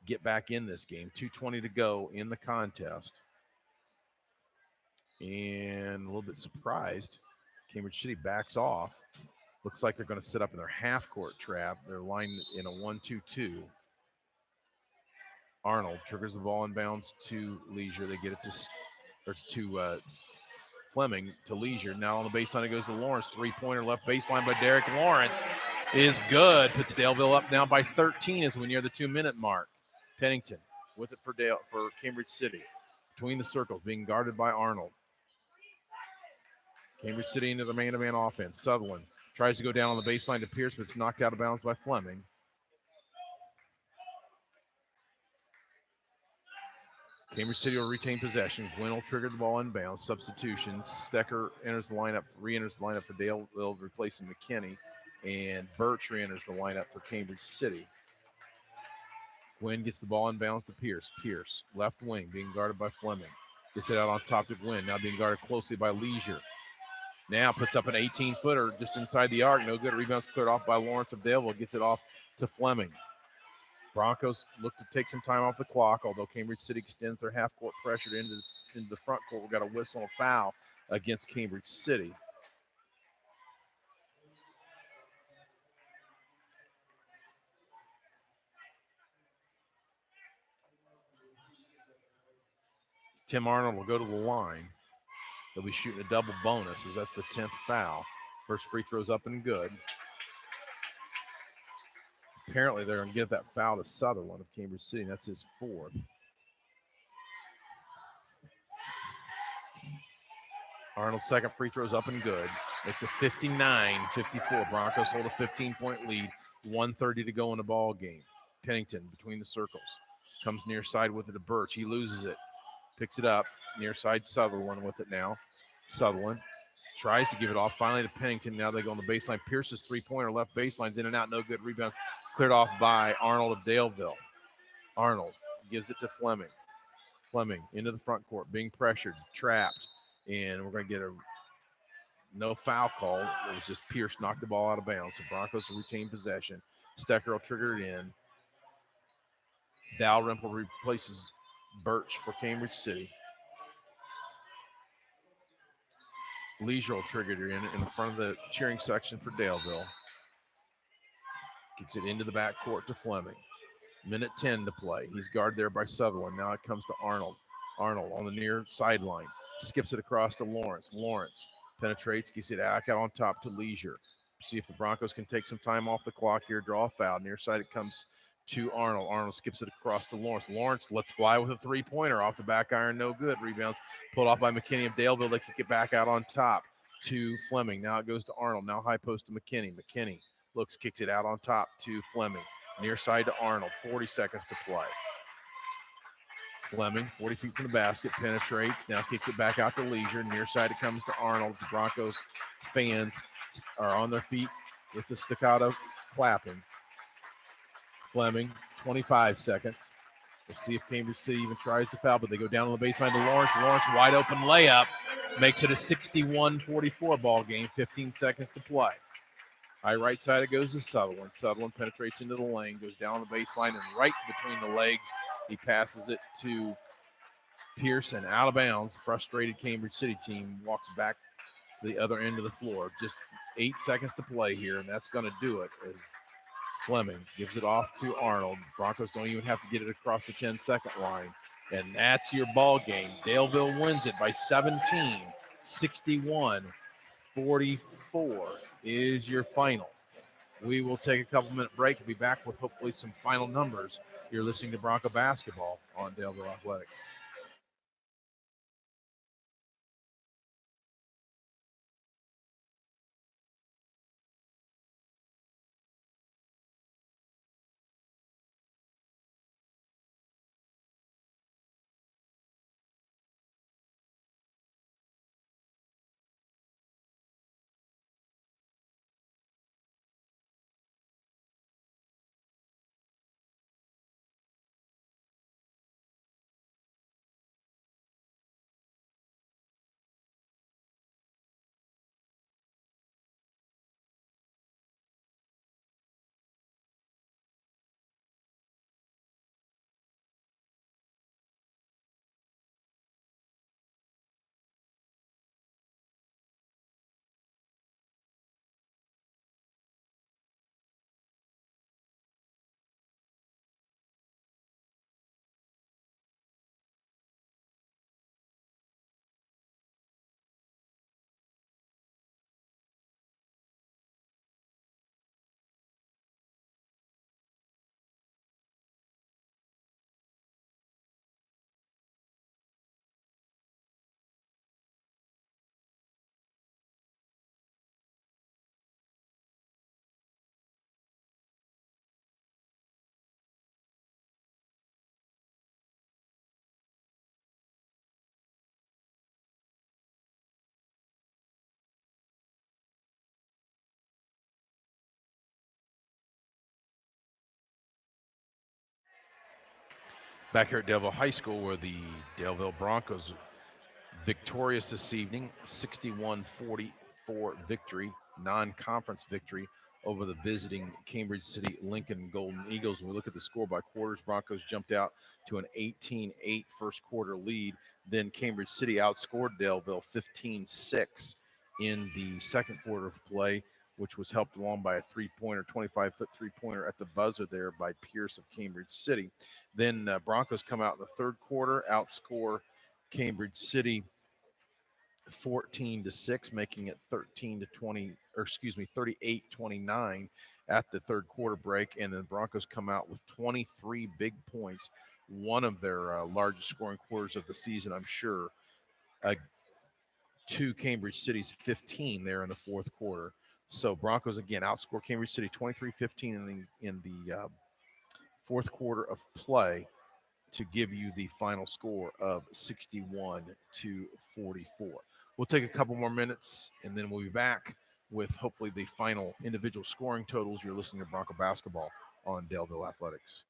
Speaker 4: get back in this game. 2:20 to go in the contest. And a little bit surprised, Cambridge City backs off. Looks like they're going to sit up in their half-court trap. They're lined in a 1-2-2. Arnold triggers the ball in bounds to Leisure. They get it to Fleming to Leisure. Now on the baseline, it goes to Lawrence. Three-pointer left baseline by Derek Lawrence is good. Puts Daleville up now by 13 as we near the 2-minute mark. Pennington with it for Cambridge City. Between the circles, being guarded by Arnold. Cambridge City into the man-to-man offense. Sutherland tries to go down on the baseline to Pierce, but it's knocked out of bounds by Fleming. Cambridge City will retain possession. Gwynn will trigger the ball inbounds. Substitution. Stecker re-enters the lineup for Daleville, replacing McKinney. And Birch re-enters the lineup for Cambridge City. Gwynn gets the ball inbounds to Pierce. Pierce, left wing, being guarded by Fleming. Gets it out on top to Gwynn, now being guarded closely by Leisure. Now puts up an 18-footer just inside the arc. No good. Rebounds cleared off by Lawrence of Daleville. Gets it off to Fleming. Broncos look to take some time off the clock, although Cambridge City extends their half-court pressure into the front court. We've got a whistle and a foul against Cambridge City. Tim Arnold will go to the line. They'll be shooting a double bonus as that's the 10th foul. First free throw's up and good. Apparently, they're going to give that foul to Sutherland of Cambridge City, and that's his 4th. Arnold's second free throw's up and good. It's a 59-54. Broncos hold a 15-point lead. 1:30 to go in the ball game. Pennington between the circles. Comes near side with it to Birch. He loses it. Picks it up. Near side Sutherland with it now. Sutherland tries to give it off. Finally to Pennington. Now they go on the baseline. Pierce's three-pointer left baseline's in and out. No good. Rebound cleared off by Arnold of Daleville. Arnold gives it to Fleming. Fleming into the front court, being pressured, trapped, and we're going to get a no foul call. It was just Pierce knocked the ball out of bounds. So Broncos will retain possession. Stecker will trigger it in. Dalrymple replaces Birch for Cambridge City. Leisure will trigger it in the front of the cheering section for Daleville. Kicks it into the backcourt to Fleming. Minute 10 to play. He's guarded there by Sutherland. Now it comes to Arnold. Arnold on the near sideline. Skips it across to Lawrence. Lawrence penetrates, gets it back out on top to Leisure. See if the Broncos can take some time off the clock here, draw a foul. Near side it comes to Arnold. Arnold skips it across to Lawrence. Lawrence lets fly with a three-pointer off the back iron. No good. Rebounds pulled off by McKinney of Daleville. They kick it back out on top to Fleming. Now it goes to Arnold. Now high post to McKinney. McKinney looks, kicks it out on top to Fleming. Near side to Arnold. 40 seconds to play.
Speaker 5: Fleming, 40 feet from the basket, penetrates, now kicks it back out to Leisure. Near side it comes to Arnold. The Broncos fans are on their feet with the staccato clapping. Fleming, 25 seconds. We'll see if Cambridge City even tries to foul, but they go down on the baseline to Lawrence. Lawrence, wide open layup, makes it a 61-44 ball game, 15 seconds to play. High right side, it goes to Sutherland. Sutherland penetrates into the lane, goes down the baseline, and right between the legs, he passes it to Pearson, out of bounds. Frustrated Cambridge City team walks back to the other end of the floor. Just 8 seconds to play here, and that's going to do it as Fleming gives it off to Arnold. Broncos don't even have to get it across the 10-second line. And that's your ball game. Daleville wins it by 17, 61-44 is your final. We will take a couple-minute break and be back with hopefully some final numbers. You're listening to Bronco Basketball on Daleville Athletics. Back here at Daleville High School, where the Daleville Broncos victorious this evening, 61-44 victory, non-conference victory over the visiting Cambridge City Lincoln Golden Eagles. When we look at the score by quarters, Broncos jumped out to an 18-8 first quarter lead. Then Cambridge City outscored Daleville 15-6 in the second quarter of play, which was helped along by a three-pointer, 25-foot three-pointer at the buzzer there by Pierce of Cambridge City. Then Broncos come out in the third quarter, outscore Cambridge City 14-6, making it 38-29 at the third quarter break. And the Broncos come out with 23 big points, one of their largest scoring quarters of the season, I'm sure, to Cambridge City's 15 there in the fourth quarter. So Broncos again outscore Cambridge City 23-15 in the fourth quarter of play to give you the final score of 61-44. We'll take a couple more minutes and then we'll be back with hopefully the final individual scoring totals. You're listening to Bronco Basketball on Daleville Athletics.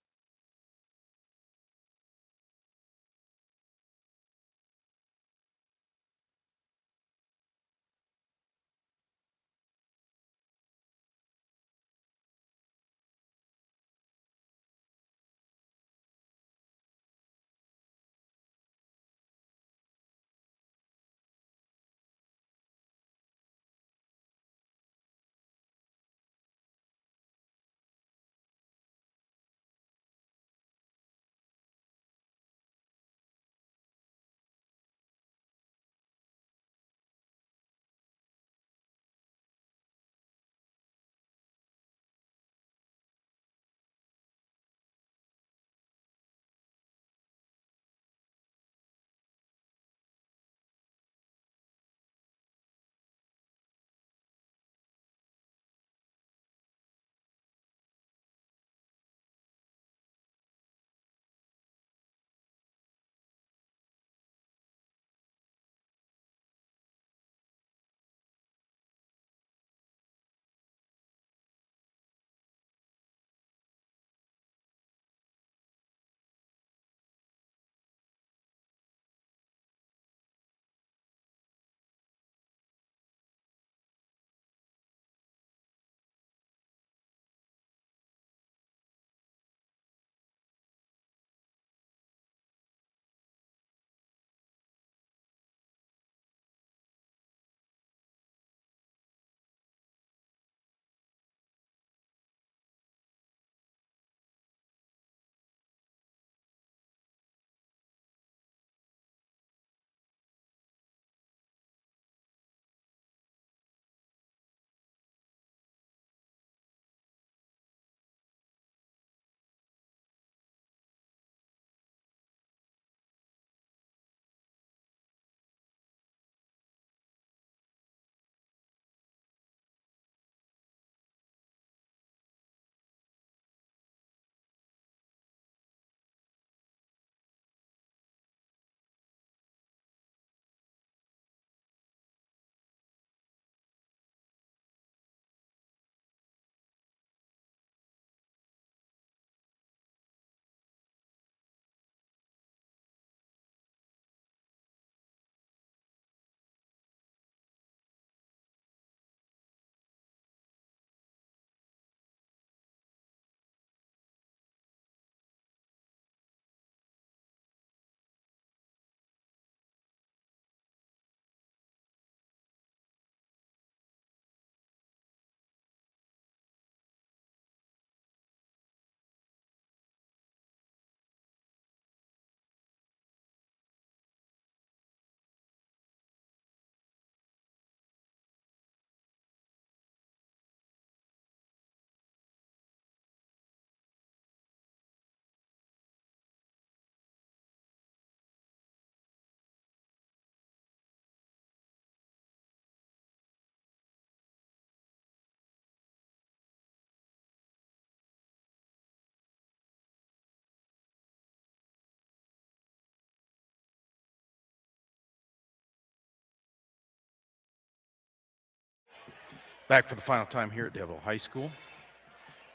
Speaker 4: Back for the final time here at Delville High School.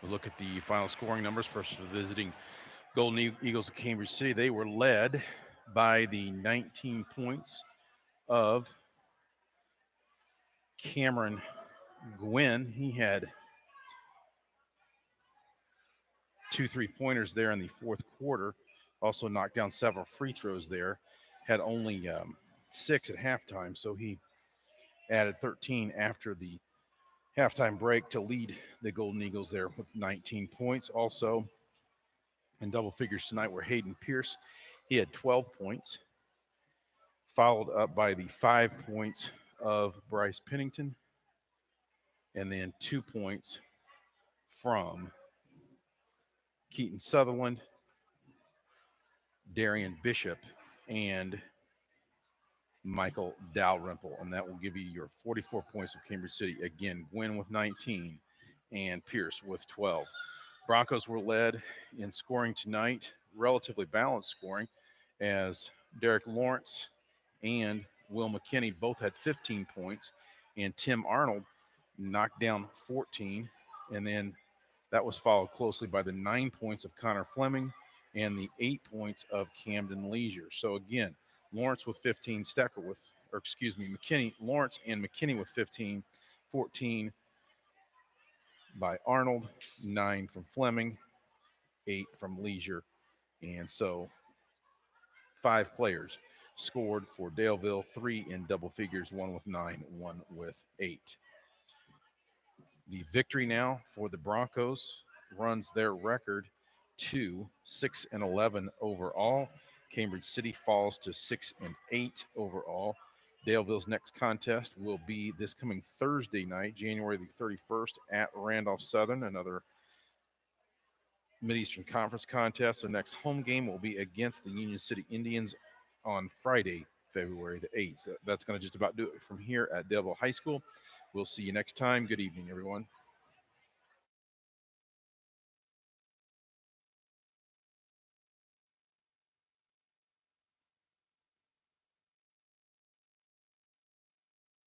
Speaker 4: We'll look at the final scoring numbers. First, for the visiting Golden Eagles of Cambridge City, they were led by the 19 points of Cameron Gwynn. He had 2 3-pointers there in the fourth quarter. Also knocked down several free throws there. Had only 6 at halftime, so he added 13 after the halftime break to lead the Golden Eagles there with 19 points. Also in double figures tonight were Hayden Pierce. He had 12 points, followed up by the 5 points of Bryce Pennington, and then 2 points from Keaton Sutherland, Darian Bishop, and Michael Dalrymple. And that will give you your 44 points of Cambridge City. Again, Gwynn with 19 and Pierce with 12. Broncos were led in scoring tonight, relatively balanced scoring, as Derek Lawrence and Will McKinney both had 15 points, and Tim Arnold knocked down 14. And then that was followed closely by the 9 points of Connor Fleming and the 8 points of Camden Leisure. So again, Lawrence with 15, Lawrence and McKinney with 15, 14 by Arnold, 9 from Fleming, 8 from Leisure. And so 5 players scored for Daleville, 3 in double figures, 1 with 9, 1 with 8. The victory now for the Broncos runs their record to 6-11 overall. Cambridge City falls to 6-8 overall. Daleville's next contest will be this coming Thursday night, January the 31st, at Randolph Southern, another Mid-Eastern Conference contest. Their next home game will be against the Union City Indians on Friday, February the 8th. That's going to just about do it from here at Daleville High School. We'll see you next time. Good evening, everyone.